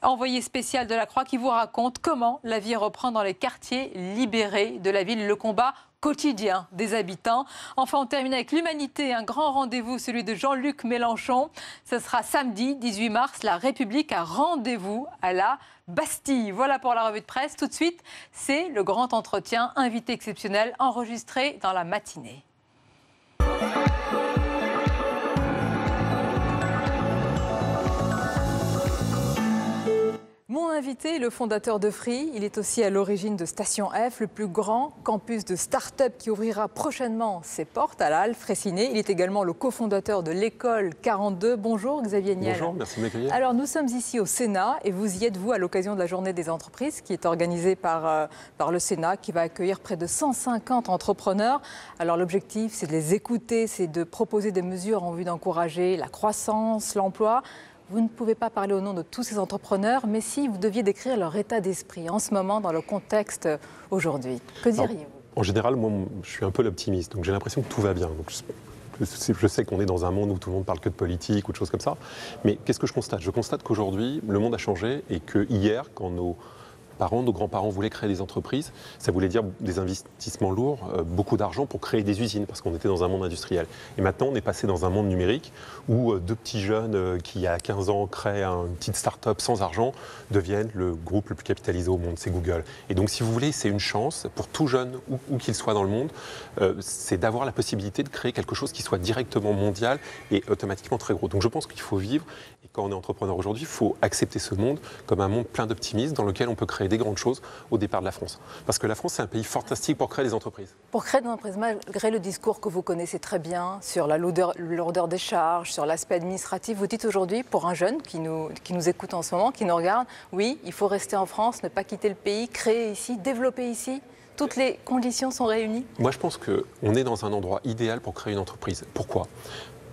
Envoyé spécial de la Croix qui vous raconte comment la vie reprend dans les quartiers libérés de la ville, le combat quotidien des habitants. Enfin, on termine avec l'Humanité, un grand rendez-vous, celui de Jean-Luc Mélenchon. Ce sera samedi 18 mars, la République a rendez-vous à la Bastille. Voilà pour la revue de presse. Tout de suite, c'est le grand entretien, invité exceptionnel, enregistré dans la matinée. Mon invité, le fondateur de Free, il est aussi à l'origine de Station F, le plus grand campus de start-up qui ouvrira prochainement ses portes à la Halle Fraissinet. Il est également le cofondateur de l'école 42. Bonjour Xavier Niel. Bonjour, merci de m'accueillir. Alors nous sommes ici au Sénat et vous y êtes vous à l'occasion de la journée des entreprises qui est organisée par le Sénat, qui va accueillir près de 150 entrepreneurs. Alors l'objectif, c'est de les écouter, c'est de proposer des mesures en vue d'encourager la croissance, l'emploi. Vous ne pouvez pas parler au nom de tous ces entrepreneurs, mais si vous deviez décrire leur état d'esprit en ce moment dans le contexte aujourd'hui, que diriez-vous? En général, moi, je suis un peu l'optimiste, donc j'ai l'impression que tout va bien. Donc, je sais qu'on est dans un monde où tout le monde parle que de politique ou de choses comme ça, mais qu'est-ce que je constate? Je constate qu'aujourd'hui, le monde a changé et que hier, quand nos grands-parents voulaient créer des entreprises, ça voulait dire des investissements lourds, beaucoup d'argent pour créer des usines, parce qu'on était dans un monde industriel. Et maintenant, on est passé dans un monde numérique où deux petits jeunes qui, il y a 15 ans, créent une petite start-up sans argent, deviennent le groupe le plus capitalisé au monde, c'est Google. Et donc, si vous voulez, c'est une chance pour tout jeune, où qu'il soit dans le monde, c'est d'avoir la possibilité de créer quelque chose qui soit directement mondial et automatiquement très gros. Donc, je pense qu'il faut vivre, et quand on est entrepreneur aujourd'hui, il faut accepter ce monde comme un monde plein d'optimisme dans lequel on peut créer des grandes choses au départ de la France. Parce que la France, c'est un pays fantastique pour créer des entreprises. Pour créer des entreprises, malgré le discours que vous connaissez très bien sur la lourdeur des charges, sur l'aspect administratif, vous dites aujourd'hui, pour un jeune qui nous écoute en ce moment, qui nous regarde, oui, il faut rester en France, ne pas quitter le pays, créer ici, développer ici. Toutes les conditions sont réunies? Moi, je pense qu'on est dans un endroit idéal pour créer une entreprise. Pourquoi ?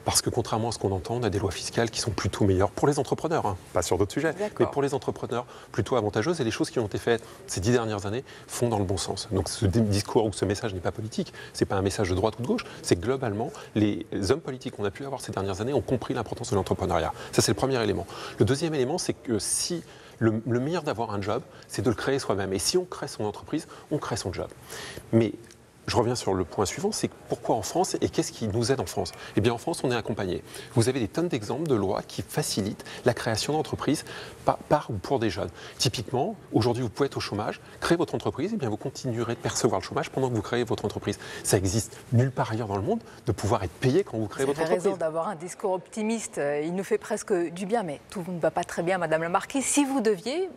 Parce que contrairement à ce qu'on entend, on a des lois fiscales qui sont plutôt meilleures pour les entrepreneurs, hein, pas sur d'autres sujets, mais pour les entrepreneurs plutôt avantageuses. Et les choses qui ont été faites ces 10 dernières années font dans le bon sens. Donc ce discours ou ce message n'est pas politique, c'est pas un message de droite ou de gauche, c'est que globalement, les hommes politiques qu'on a pu avoir ces dernières années ont compris l'importance de l'entrepreneuriat. Ça, c'est le premier élément. Le deuxième élément, c'est que si le meilleur d'avoir un job, c'est de le créer soi-même. Et si on crée son entreprise, on crée son job. Mais je reviens sur le point suivant, c'est pourquoi en France et qu'est-ce qui nous aide en France? Eh bien en France, on est accompagné. Vous avez des tonnes d'exemples de lois qui facilitent la création d'entreprises par ou pour des jeunes. Typiquement, aujourd'hui, vous pouvez être au chômage, créer votre entreprise, et bien vous continuerez de percevoir le chômage pendant que vous créez votre entreprise. Ça existe nulle part ailleurs dans le monde de pouvoir être payé quand vous créez votre entreprise. Vous avez raison d'avoir un discours optimiste. Il nous fait presque du bien, mais tout ne va pas très bien, Madame la Marquise. Si vous deviez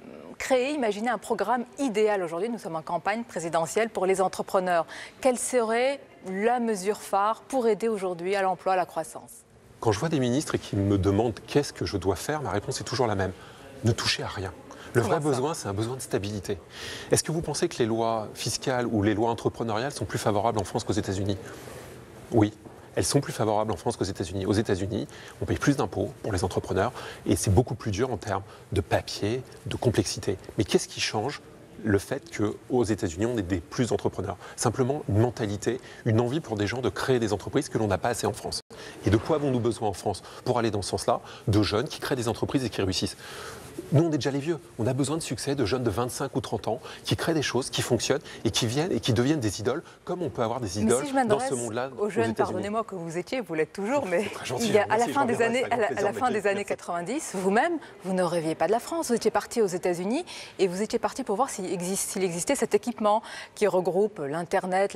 imaginez un programme idéal aujourd'hui, nous sommes en campagne présidentielle pour les entrepreneurs. Quelle serait la mesure phare pour aider aujourd'hui à l'emploi, à la croissance? Quand je vois des ministres et qui me demandent qu'est-ce que je dois faire, ma réponse est toujours la même. Ne touchez à rien. Le vrai besoin, c'est un besoin de stabilité. Est-ce que vous pensez que les lois fiscales ou les lois entrepreneuriales sont plus favorables en France qu'aux États-Unis? Oui. Elles sont plus favorables en France qu'aux États-Unis. Aux États-Unis, on paye plus d'impôts pour les entrepreneurs et c'est beaucoup plus dur en termes de papier, de complexité. Mais qu'est-ce qui change le fait qu'aux États-Unis, on ait des plus entrepreneurs? Simplement une mentalité, une envie pour des gens de créer des entreprises que l'on n'a pas assez en France. Et de quoi avons-nous besoin en France pour aller dans ce sens-là? De jeunes qui créent des entreprises et qui réussissent. Nous, on est déjà les vieux. On a besoin de succès de jeunes de 25 ou 30 ans qui créent des choses, qui fonctionnent et qui viennent et qui deviennent des idoles, comme on peut avoir des idoles dans ce monde-là. Aux jeunes, pardonnez-moi que vous étiez, vous l'êtes toujours, mais à la fin des années 90, vous-même, vous ne rêviez pas de la France. Vous étiez parti aux États-Unis et vous étiez parti pour voir s'il existait cet équipement qui regroupe l'Internet,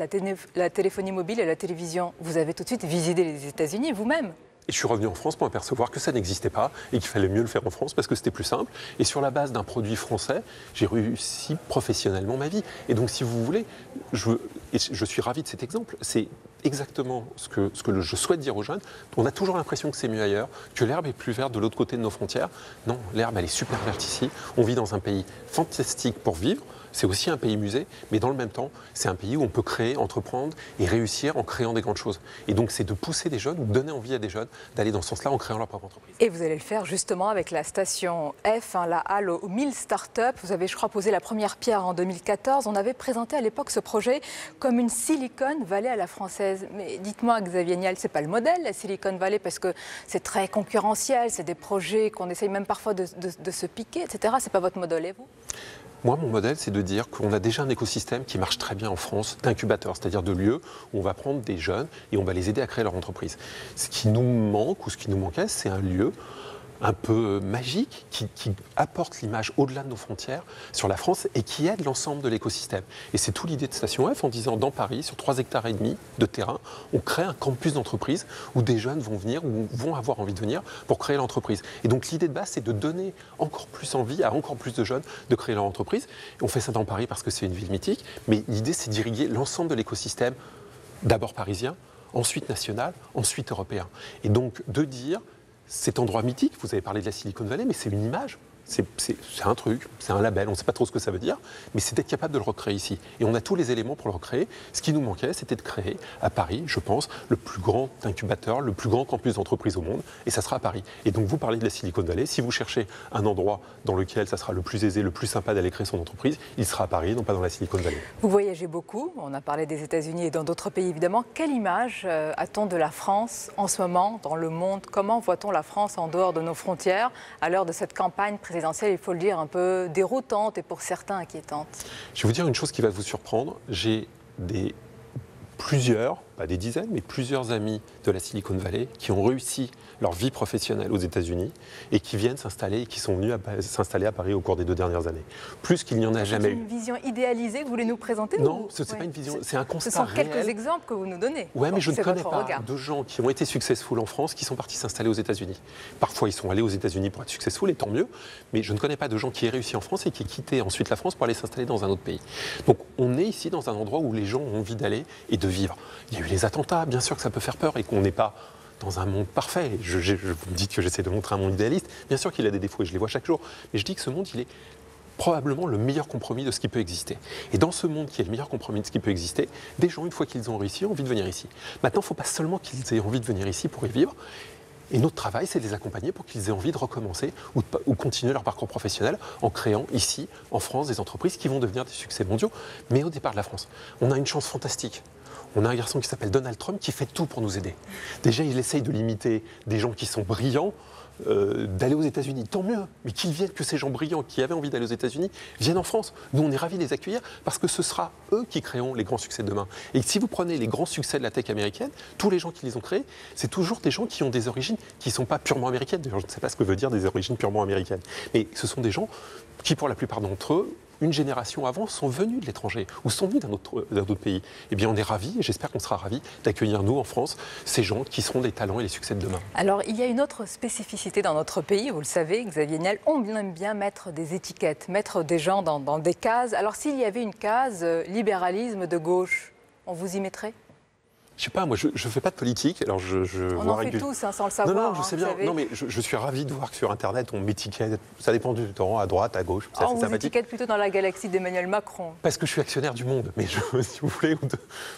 la téléphonie mobile et la télévision. Vous avez tout de suite visité les États-Unis vous-même. Et je suis revenu en France pour apercevoir que ça n'existait pas et qu'il fallait mieux le faire en France parce que c'était plus simple. Et sur la base d'un produit français, j'ai réussi professionnellement ma vie. Et donc, si vous voulez, je suis ravi de cet exemple. C'est exactement ce que je souhaite dire aux jeunes. On a toujours l'impression que c'est mieux ailleurs, que l'herbe est plus verte de l'autre côté de nos frontières. Non, l'herbe, elle est super verte ici. On vit dans un pays fantastique pour vivre. C'est aussi un pays musée, mais dans le même temps, c'est un pays où on peut créer, entreprendre et réussir en créant des grandes choses. Et donc, c'est de pousser des jeunes ou de donner envie à des jeunes d'aller dans ce sens-là en créant leur propre entreprise. Et vous allez le faire justement avec la station F, la halle aux 1000 startups. Vous avez, je crois, posé la première pierre en 2014. On avait présenté à l'époque ce projet comme une Silicon Valley à la française. Mais dites-moi, Xavier Niel, c'est pas le modèle, la Silicon Valley, parce que c'est très concurrentiel, c'est des projets qu'on essaye même parfois de se piquer, etc. C'est pas votre modèle, et vous ? Moi, mon modèle, c'est de dire qu'on a déjà un écosystème qui marche très bien en France d'incubateurs, c'est-à-dire de lieux où on va prendre des jeunes et on va les aider à créer leur entreprise. Ce qui nous manque ou ce qui nous manquait, c'est un lieu un peu magique qui apporte l'image au-delà de nos frontières sur la France et qui aide l'ensemble de l'écosystème. Et c'est tout l'idée de Station F en disant dans Paris, sur 3,5 hectares de terrain, on crée un campus d'entreprise où des jeunes vont venir ou vont avoir envie de venir pour créer l'entreprise. Et donc l'idée de base, c'est de donner encore plus envie à encore plus de jeunes de créer leur entreprise. Et on fait ça dans Paris parce que c'est une ville mythique, mais l'idée, c'est d'irriguer l'ensemble de l'écosystème, d'abord parisien, ensuite national, ensuite européen. Et donc de dire, cet endroit mythique, vous avez parlé de la Silicon Valley, mais c'est une image, c'est un truc, c'est un label, on ne sait pas trop ce que ça veut dire, mais c'est d'être capable de le recréer ici. Et on a tous les éléments pour le recréer. Ce qui nous manquait, c'était de créer à Paris, je pense, le plus grand incubateur, le plus grand campus d'entreprise au monde, et ça sera à Paris. Et donc vous parlez de la Silicon Valley, si vous cherchez un endroit dans lequel ça sera le plus aisé, le plus sympa d'aller créer son entreprise, il sera à Paris, non pas dans la Silicon Valley. Vous voyagez beaucoup, on a parlé des États-Unis et dans d'autres pays évidemment. Quelle image a-t-on de la France en ce moment, dans le monde? Comment voit-on la France en dehors de nos frontières, à l'heure de cette campagne présidentielle, il faut le dire, un peu déroutante et pour certains inquiétante? Je vais vous dire une chose qui va vous surprendre. J'ai plusieurs, pas des dizaines, mais plusieurs amis de la Silicon Valley qui ont réussi leur vie professionnelle aux États-Unis et qui viennent s'installer et qui sont venus s'installer à Paris au cours des 2 dernières années. Plus qu'il n'y en a jamais eu. C'est une vision idéalisée que vous voulez nous présenter? Non, ce n'est pas une vision, c'est un constat réel. Ce sont quelques exemples que vous nous donnez. Oui, mais je ne connais pas de gens qui ont été successful en France qui sont partis s'installer aux États-Unis. Parfois, ils sont allés aux États-Unis pour être successful, et tant mieux, mais je ne connais pas de gens qui aient réussi en France et qui aient quitté ensuite la France pour aller s'installer dans un autre pays. Donc, on est ici dans un endroit où les gens ont envie d'aller et de vivre. Il y a eu les attentats, bien sûr que ça peut faire peur et qu'on n'est pas dans un monde parfait. Vous me dites que j'essaie de montrer un monde idéaliste. Bien sûr qu'il a des défauts et je les vois chaque jour. Mais je dis que ce monde, il est probablement le meilleur compromis de ce qui peut exister. Et dans ce monde qui est le meilleur compromis de ce qui peut exister, des gens, une fois qu'ils ont réussi, ont envie de venir ici. Maintenant, il ne faut pas seulement qu'ils aient envie de venir ici pour y vivre. Et notre travail, c'est de les accompagner pour qu'ils aient envie de recommencer ou continuer leur parcours professionnel en créant ici, en France, des entreprises qui vont devenir des succès mondiaux, mais au départ de la France. On a une chance fantastique. On a un garçon qui s'appelle Donald Trump qui fait tout pour nous aider. Déjà, il essaye de limiter des gens qui sont brillants, d'aller aux États-Unis. Tant mieux, mais qu'ils viennent, que ces gens brillants qui avaient envie d'aller aux États-Unis viennent en France. Nous, on est ravis de les accueillir parce que ce sera eux qui créeront les grands succès de demain. Et si vous prenez les grands succès de la tech américaine, tous les gens qui les ont créés, c'est toujours des gens qui ont des origines qui ne sont pas purement américaines. D'ailleurs, je ne sais pas ce que veut dire des origines purement américaines. Mais ce sont des gens qui, pour la plupart d'entre eux, une génération avant, sont venus de l'étranger ou sont venus d'un autre pays. Eh bien, on est ravis, et j'espère qu'on sera ravis d'accueillir, nous, en France, ces gens qui seront les talents et les succès de demain. Alors, il y a une autre spécificité dans notre pays, vous le savez, Xavier Niel, on aime bien mettre des étiquettes, mettre des gens dans des cases. Alors, s'il y avait une case libéralisme de gauche, on vous y mettrait ? Je sais pas, moi je ne fais pas de politique, alors on en fait tous, sans le savoir. Non, je sais bien. Non, mais je suis ravi de voir que sur Internet, on m'étiquette. Ça dépend du temps, à droite, à gauche. On vous étiquette plutôt dans la galaxie d'Emmanuel Macron. Parce que je suis actionnaire du Monde, mais si vous voulez,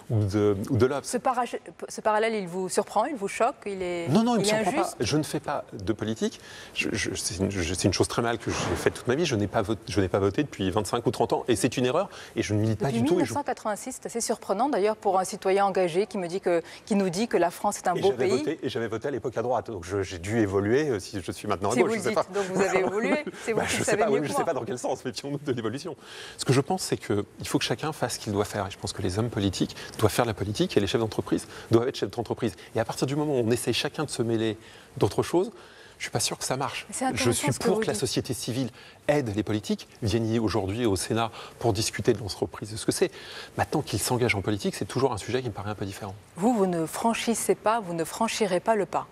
ou de l'Obs. Ce parallèle, il vous surprend, il vous choque, il est Non, il me surprend injuste. pas. Je ne fais pas de politique. C'est une chose très mal que j'ai faite toute ma vie. Je n'ai pas voté depuis 25 ou 30 ans, et c'est une erreur. Et je ne milite pas du tout. 1986, c'est assez surprenant d'ailleurs pour un citoyen engagé qui nous dit que la France est un beau pays. Et j'avais voté à l'époque à droite, donc j'ai dû évoluer si je suis maintenant à gauche. Je ne sais pas. Donc vous avez évolué, c'est vous qui le savez mieux que moi. Je ne sais pas dans quel sens, méfions-nous de l'évolution. Ce que je pense, c'est qu'il faut que chacun fasse ce qu'il doit faire. Et je pense que les hommes politiques doivent faire la politique et les chefs d'entreprise doivent être chefs d'entreprise. Et à partir du moment où on essaye chacun de se mêler d'autres choses, je ne suis pas sûr que ça marche. Je suis pour que la société civile aide les politiques, viennent aujourd'hui au Sénat pour discuter de l'entreprise, de ce que c'est. Maintenant qu'ils s'engagent en politique, c'est toujours un sujet qui me paraît un peu différent. Vous ne franchissez pas, vous ne franchirez pas le pas.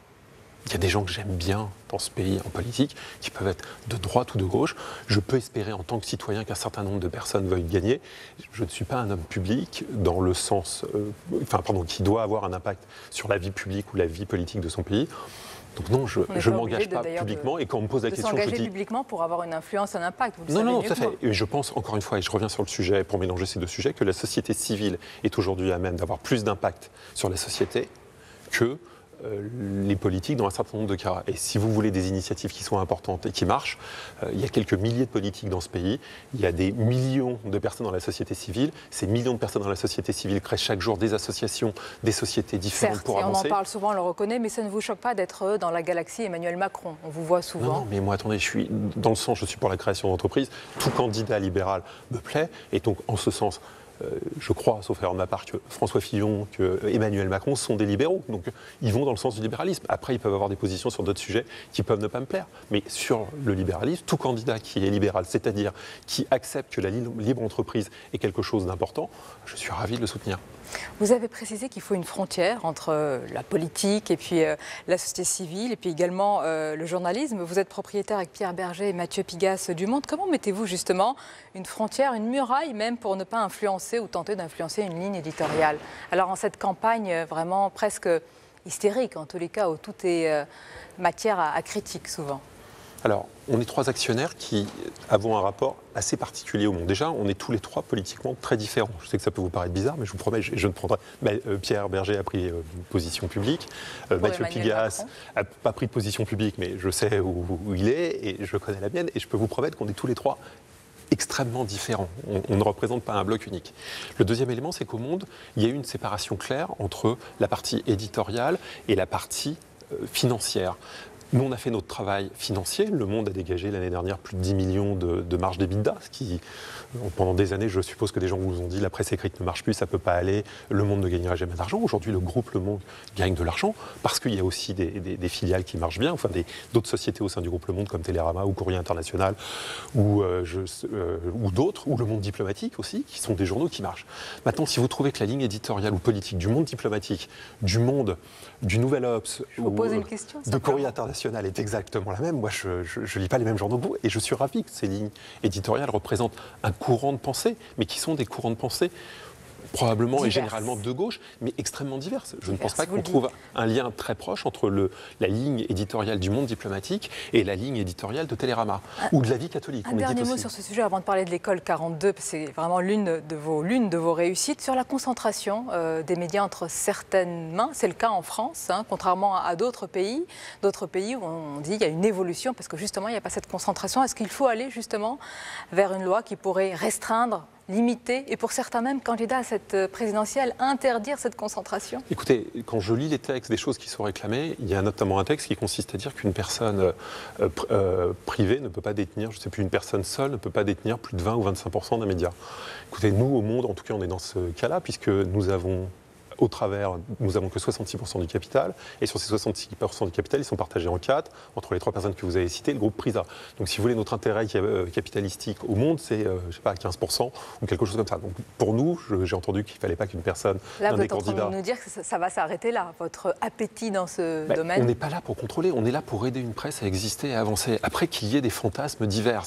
Il y a des gens que j'aime bien dans ce pays en politique, qui peuvent être de droite ou de gauche. Je peux espérer en tant que citoyen qu'un certain nombre de personnes veuillent gagner. Je ne suis pas un homme public dans le sens, qui doit avoir un impact sur la vie publique ou la vie politique de son pays. Donc non, je ne m'engage pas publiquement. Et quand on me pose la question, je dis... s'engager publiquement pour avoir une influence, un impact, vous le Non, savez non, mieux tout à que fait. moi. Et je pense, encore une fois, et je reviens sur le sujet, pour mélanger ces deux sujets, que la société civile est aujourd'hui à même d'avoir plus d'impact sur la société que les politiques dans un certain nombre de cas. Et si vous voulez des initiatives qui sont importantes et qui marchent, il y a quelques milliers de politiques dans ce pays, il y a des millions de personnes dans la société civile, ces millions de personnes dans la société civile créent chaque jour des associations, des sociétés différentes. Certes, pour et avancer. on en parle souvent, on le reconnaît, mais ça ne vous choque pas d'être dans la galaxie Emmanuel Macron? On vous voit souvent. Non, mais moi, attendez, je suis dans le sens, je suis pour la création d'entreprises. Tout candidat libéral me plaît, et donc en ce sens, je crois, sauf erreur de ma part, que François Fillon, que Emmanuel Macron sont des libéraux. Donc ils vont dans le sens du libéralisme. Après, ils peuvent avoir des positions sur d'autres sujets qui peuvent ne pas me plaire. Mais sur le libéralisme, tout candidat qui est libéral, c'est-à-dire qui accepte que la libre entreprise est quelque chose d'important, je suis ravi de le soutenir. Vous avez précisé qu'il faut une frontière entre la politique et puis la société civile et puis également le journalisme. Vous êtes propriétaire avec Pierre Berger et Mathieu Pigasse du Monde. Comment mettez-vous justement une frontière, une muraille même pour ne pas influencer ou tenter d'influencer une ligne éditoriale? Alors en cette campagne vraiment presque hystérique, en tous les cas où tout est matière à critique souvent. Alors, on est trois actionnaires qui avons un rapport assez particulier au monde. Déjà, on est tous les trois politiquement très différents. Je sais que ça peut vous paraître bizarre, mais je vous promets, je ne prendrai... Pierre Berger a pris une position publique. Mathieu Pigasse n'a pas pris de position publique, mais je sais où il est et je connais la mienne. Et je peux vous promettre qu'on est tous les trois extrêmement différents. On ne représente pas un bloc unique. Le deuxième élément, c'est qu'au Monde, il y a eu une séparation claire entre la partie éditoriale et la partie financière. Nous, on a fait notre travail financier. Le Monde a dégagé l'année dernière plus de 10 millions de marge d'EBITDA, ce qui, pendant des années, je suppose que des gens vous ont dit la presse écrite ne marche plus, ça ne peut pas aller, Le Monde ne gagnera jamais d'argent. Aujourd'hui, le groupe Le Monde gagne de l'argent parce qu'il y a aussi des filiales qui marchent bien, enfin d'autres sociétés au sein du groupe Le Monde comme Télérama ou Courrier International ou d'autres, ou Le Monde Diplomatique aussi, qui sont des journaux qui marchent. Maintenant, si vous trouvez que la ligne éditoriale ou politique du Monde Diplomatique, du Monde, du Nouvel Obs ou de Courrier International est exactement la même. Moi, je ne lis pas les mêmes journaux que vous et je suis ravi que ces lignes éditoriales représentent un courant de pensée, mais qui sont des courants de pensée probablement et généralement de gauche, mais extrêmement diverses. Je ne pense pas qu'on trouve un lien très proche entre la ligne éditoriale du Monde Diplomatique et la ligne éditoriale de Télérama ou de la vie catholique. Un dernier mot sur ce sujet avant de parler de l'école 42, c'est vraiment l'une de vos réussites, sur la concentration des médias entre certaines mains. C'est le cas en France, contrairement à d'autres pays où on dit qu'il y a une évolution parce que justement il n'y a pas cette concentration. Est-ce qu'il faut aller justement vers une loi qui pourrait restreindre, limiter et pour certains même candidats à cette présidentielle, interdire cette concentration? Écoutez, quand je lis les textes des choses qui sont réclamées, il y a notamment un texte qui consiste à dire qu'une personne privée ne peut pas détenir, je ne sais plus, une personne seule ne peut pas détenir plus de 20 ou 25% d'un média. Écoutez, nous au Monde, en tout cas, on est dans ce cas-là puisque nous avons que 66% du capital, et sur ces 66% du capital, ils sont partagés en 4, entre les 3 personnes que vous avez citées, le groupe Prisa. Donc si vous voulez, notre intérêt capitalistique au Monde, c'est, je sais pas, 15% ou quelque chose comme ça. Donc pour nous, j'ai entendu qu'il ne fallait pas qu'une personne, là, un des candidats... Là, vous êtes en train de nous dire que ça va s'arrêter là, votre appétit dans ce domaine? On n'est pas là pour contrôler, on est là pour aider une presse à exister et à avancer. Après qu'il y ait des fantasmes divers,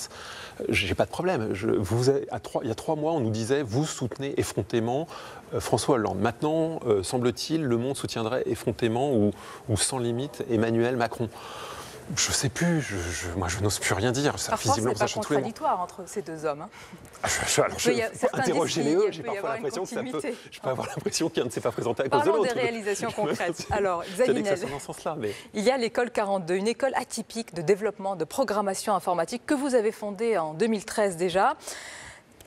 j'ai pas de problème. Il y a 3 mois, on nous disait, vous soutenez effrontément François Hollande. Maintenant, semble-t-il, Le Monde soutiendrait effrontément ou sans limite Emmanuel Macron. Je ne sais plus, moi je n'ose plus rien dire. Parfois, ce n'est pas contradictoire entre ces deux hommes. Interrogez-les, j'ai parfois l'impression que je peux avoir l'impression qu'un ne s'est pas présenté à cause de l'autre. Parlons des réalisations concrètes. Alors, Xavier, il y a l'école 42, une école atypique de développement, de programmation informatique que vous avez fondée en 2013 déjà.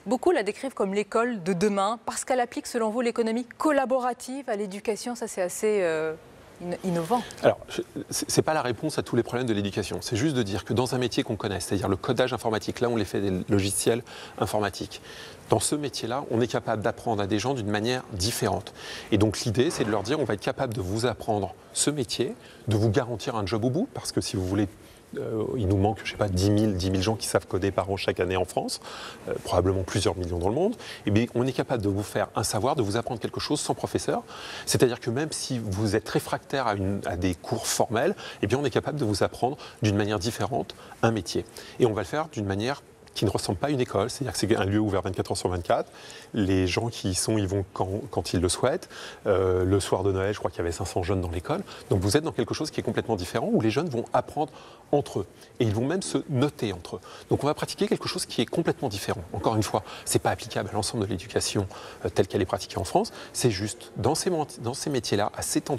Beaucoup la décrivent comme l'école de demain parce qu'elle applique, selon vous, l'économie collaborative à l'éducation. Ça, c'est assez innovant. Alors, ce n'est pas la réponse à tous les problèmes de l'éducation. C'est juste de dire que dans un métier qu'on connaît, c'est-à-dire le codage informatique, là, on les fait des logiciels informatiques. Dans ce métier-là, on est capable d'apprendre à des gens d'une manière différente. Et donc, l'idée, c'est de leur dire, on va être capable de vous apprendre ce métier, de vous garantir un job au bout, parce que si vous voulez il nous manque, je sais pas, 10 000 gens qui savent coder par an chaque année en France, probablement plusieurs millions dans le monde, et bien on est capable de vous faire un savoir, de vous apprendre quelque chose sans professeur. C'est-à-dire que même si vous êtes réfractaire à des cours formels, eh bien on est capable de vous apprendre d'une manière différente un métier. Et on va le faire d'une manière qui ne ressemble pas à une école, c'est-à-dire que c'est un lieu ouvert 24 heures sur 24. Les gens qui y sont, ils vont quand ils le souhaitent. Le soir de Noël, je crois qu'il y avait 500 jeunes dans l'école. Donc vous êtes dans quelque chose qui est complètement différent, où les jeunes vont apprendre entre eux. Et ils vont même se noter entre eux. Donc on va pratiquer quelque chose qui est complètement différent. Encore une fois, ce n'est pas applicable à l'ensemble de l'éducation telle qu'elle est pratiquée en France. C'est juste, dans ces métiers-là, à cet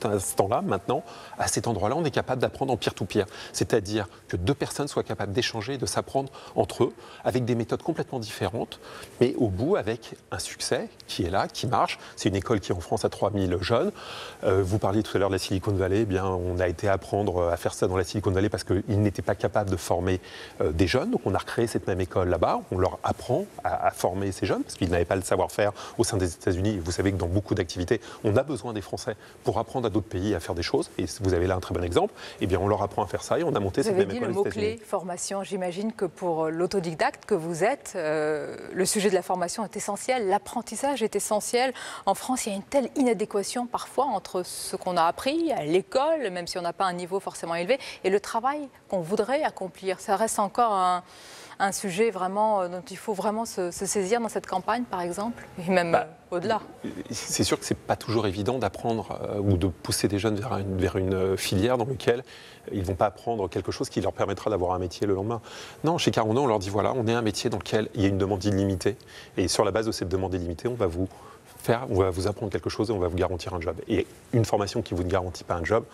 instant-là, maintenant, à cet endroit-là, on est capable d'apprendre en peer-to-peer. C'est-à-dire que deux personnes soient capables d'échanger et de s'apprendre entre eux, avec des méthodes complètement différentes, mais au bout avec un succès qui est là, qui marche. C'est une école qui en France a 3000 jeunes. Vous parliez tout à l'heure de la Silicon Valley, eh bien, on a été apprendre à faire ça dans la Silicon Valley parce qu'ils n'étaient pas capables de former des jeunes. Donc on a recréé cette même école là-bas, on leur apprend à former ces jeunes parce qu'ils n'avaient pas le savoir-faire au sein des États-Unis. Vous savez que dans beaucoup d'activités, on a besoin des Français pour apprendre à d'autres pays à faire des choses. Et vous avez là un très bon exemple. Eh bien, on leur apprend à faire ça et on a monté cette même école aux États-Unis. Vous avez dit le mot-clé, formation. J'imagine que pour l'autodidacte que vous êtes, le sujet de la formation est essentiel, l'apprentissage est essentiel. En France, il y a une telle inadéquation parfois entre ce qu'on a appris à l'école, même si on n'a pas un niveau forcément élevé, et le travail qu'on voudrait accomplir. Ça reste encore un sujet vraiment dont il faut vraiment se saisir dans cette campagne, par exemple, et même au-delà. C'est sûr que ce n'est pas toujours évident d'apprendre ou de pousser des jeunes vers une filière dans laquelle ils ne vont pas apprendre quelque chose qui leur permettra d'avoir un métier le lendemain. Non, chez Caron, on leur dit voilà, on est un métier dans lequel il y a une demande illimitée. Et sur la base de cette demande illimitée, on va vous apprendre quelque chose et on va vous garantir un job. Et une formation qui ne vous garantit pas un job,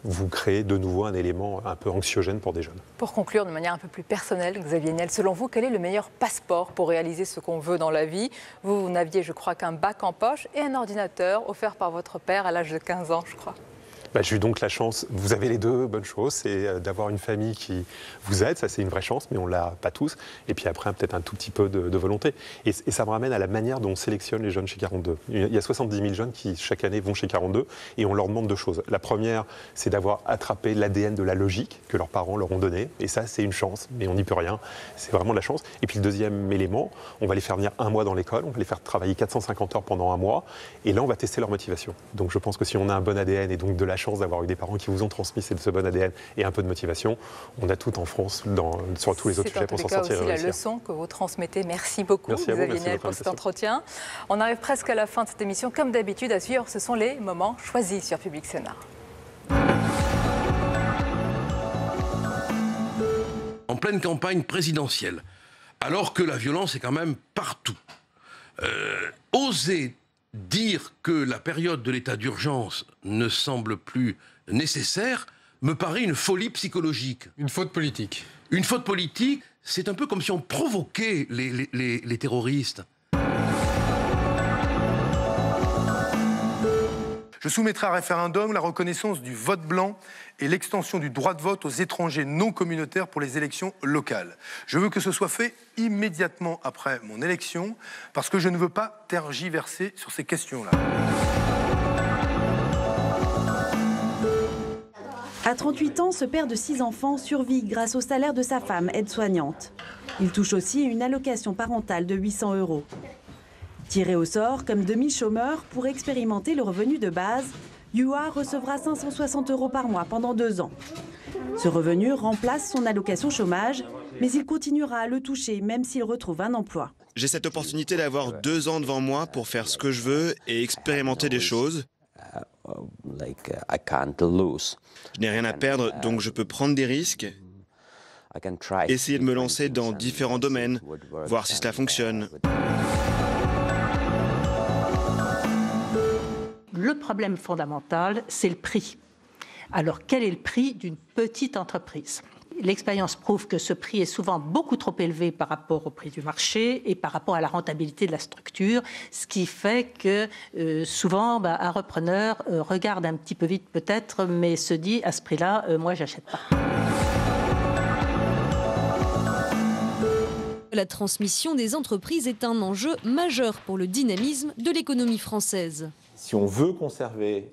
vous créez de nouveau un élément un peu anxiogène pour des jeunes. Pour conclure de manière un peu plus personnelle, Xavier Niel, selon vous, quel est le meilleur passeport pour réaliser ce qu'on veut dans la vie? Vous n'aviez, je crois, qu'un bac en poche et un ordinateur offert par votre père à l'âge de 15 ans, je crois. J'ai eu donc la chance, vous avez les deux bonnes choses, c'est d'avoir une famille qui vous aide, ça c'est une vraie chance, mais on ne l'a pas tous. Et puis après, peut-être un tout petit peu de volonté. Et ça me ramène à la manière dont on sélectionne les jeunes chez 42. Il y a 70 000 jeunes qui, chaque année, vont chez 42 et on leur demande deux choses. La première, c'est d'avoir attrapé l'ADN de la logique que leurs parents leur ont donné. Et ça, c'est une chance, mais on n'y peut rien. C'est vraiment de la chance. Et puis le deuxième élément, on va les faire venir un mois dans l'école, on va les faire travailler 450 heures pendant un mois. Et là, on va tester leur motivation. Donc je pense que si on a un bon ADN et donc de la chance d'avoir eu des parents qui vous ont transmis ce bon ADN et un peu de motivation, on a tout en France sur tous les autres sujets pour s'en sortir. C'est aussi la leçon que vous transmettez. Merci beaucoup, Xavier Niel, pour cet entretien. On arrive presque à la fin de cette émission. Comme d'habitude, à suivre, ce sont les moments choisis sur Public Sénat. En pleine campagne présidentielle, alors que la violence est quand même partout, oser dire que la période de l'état d'urgence ne semble plus nécessaire me paraît une folie psychologique. Une faute politique. Une faute politique, c'est un peu comme si on provoquait les terroristes. Je soumettrai à référendum la reconnaissance du vote blanc et l'extension du droit de vote aux étrangers non communautaires pour les élections locales. Je veux que ce soit fait immédiatement après mon élection, parce que je ne veux pas tergiverser sur ces questions-là. À 38 ans, ce père de 6 enfants survit grâce au salaire de sa femme, aide-soignante. Il touche aussi une allocation parentale de 800 €. Tiré au sort comme demi-chômeur pour expérimenter le revenu de base, Yua recevra 560 € par mois pendant 2 ans. Ce revenu remplace son allocation chômage, mais il continuera à le toucher même s'il retrouve un emploi. J'ai cette opportunité d'avoir 2 ans devant moi pour faire ce que je veux et expérimenter des choses. Je n'ai rien à perdre, donc je peux prendre des risques, essayer de me lancer dans différents domaines, voir si cela fonctionne. Le problème fondamental, c'est le prix. Alors, quel est le prix d'une petite entreprise ? L'expérience prouve que ce prix est souvent beaucoup trop élevé par rapport au prix du marché et par rapport à la rentabilité de la structure, ce qui fait que souvent, un repreneur regarde un petit peu vite peut-être, mais se dit à ce prix-là, moi, j'achète pas. La transmission des entreprises est un enjeu majeur pour le dynamisme de l'économie française. Si on veut conserver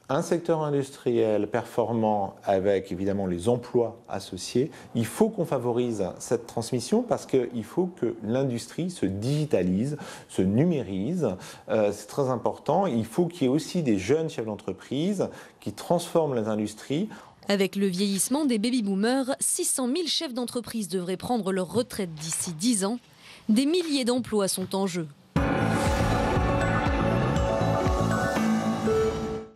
un secteur industriel performant avec évidemment les emplois associés, il faut qu'on favorise cette transmission parce qu'il faut que l'industrie se digitalise, se numérise. C'est très important. Il faut qu'il y ait aussi des jeunes chefs d'entreprise qui transforment les industries. Avec le vieillissement des baby-boomers, 600 000 chefs d'entreprise devraient prendre leur retraite d'ici 10 ans. Des milliers d'emplois sont en jeu.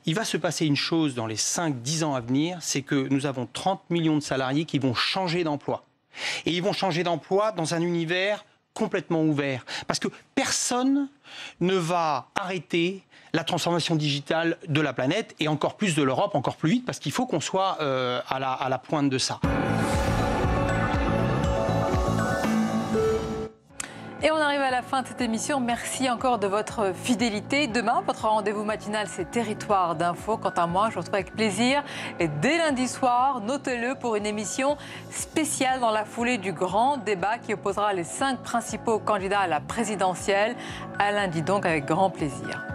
Il va se passer une chose dans les 5-10 ans à venir, c'est que nous avons 30 millions de salariés qui vont changer d'emploi. Et ils vont changer d'emploi dans un univers complètement ouvert. Parce que personne ne va arrêter la transformation digitale de la planète et encore plus de l'Europe, encore plus vite, parce qu'il faut qu'on soit à la pointe de ça. Et on arrive à la fin de cette émission. Merci encore de votre fidélité. Demain, votre rendez-vous matinal, c'est Territoire d'Info. Quant à moi, je vous retrouve avec plaisir. Et dès lundi soir, notez-le pour une émission spéciale dans la foulée du grand débat qui opposera les 5 principaux candidats à la présidentielle. À lundi donc, avec grand plaisir.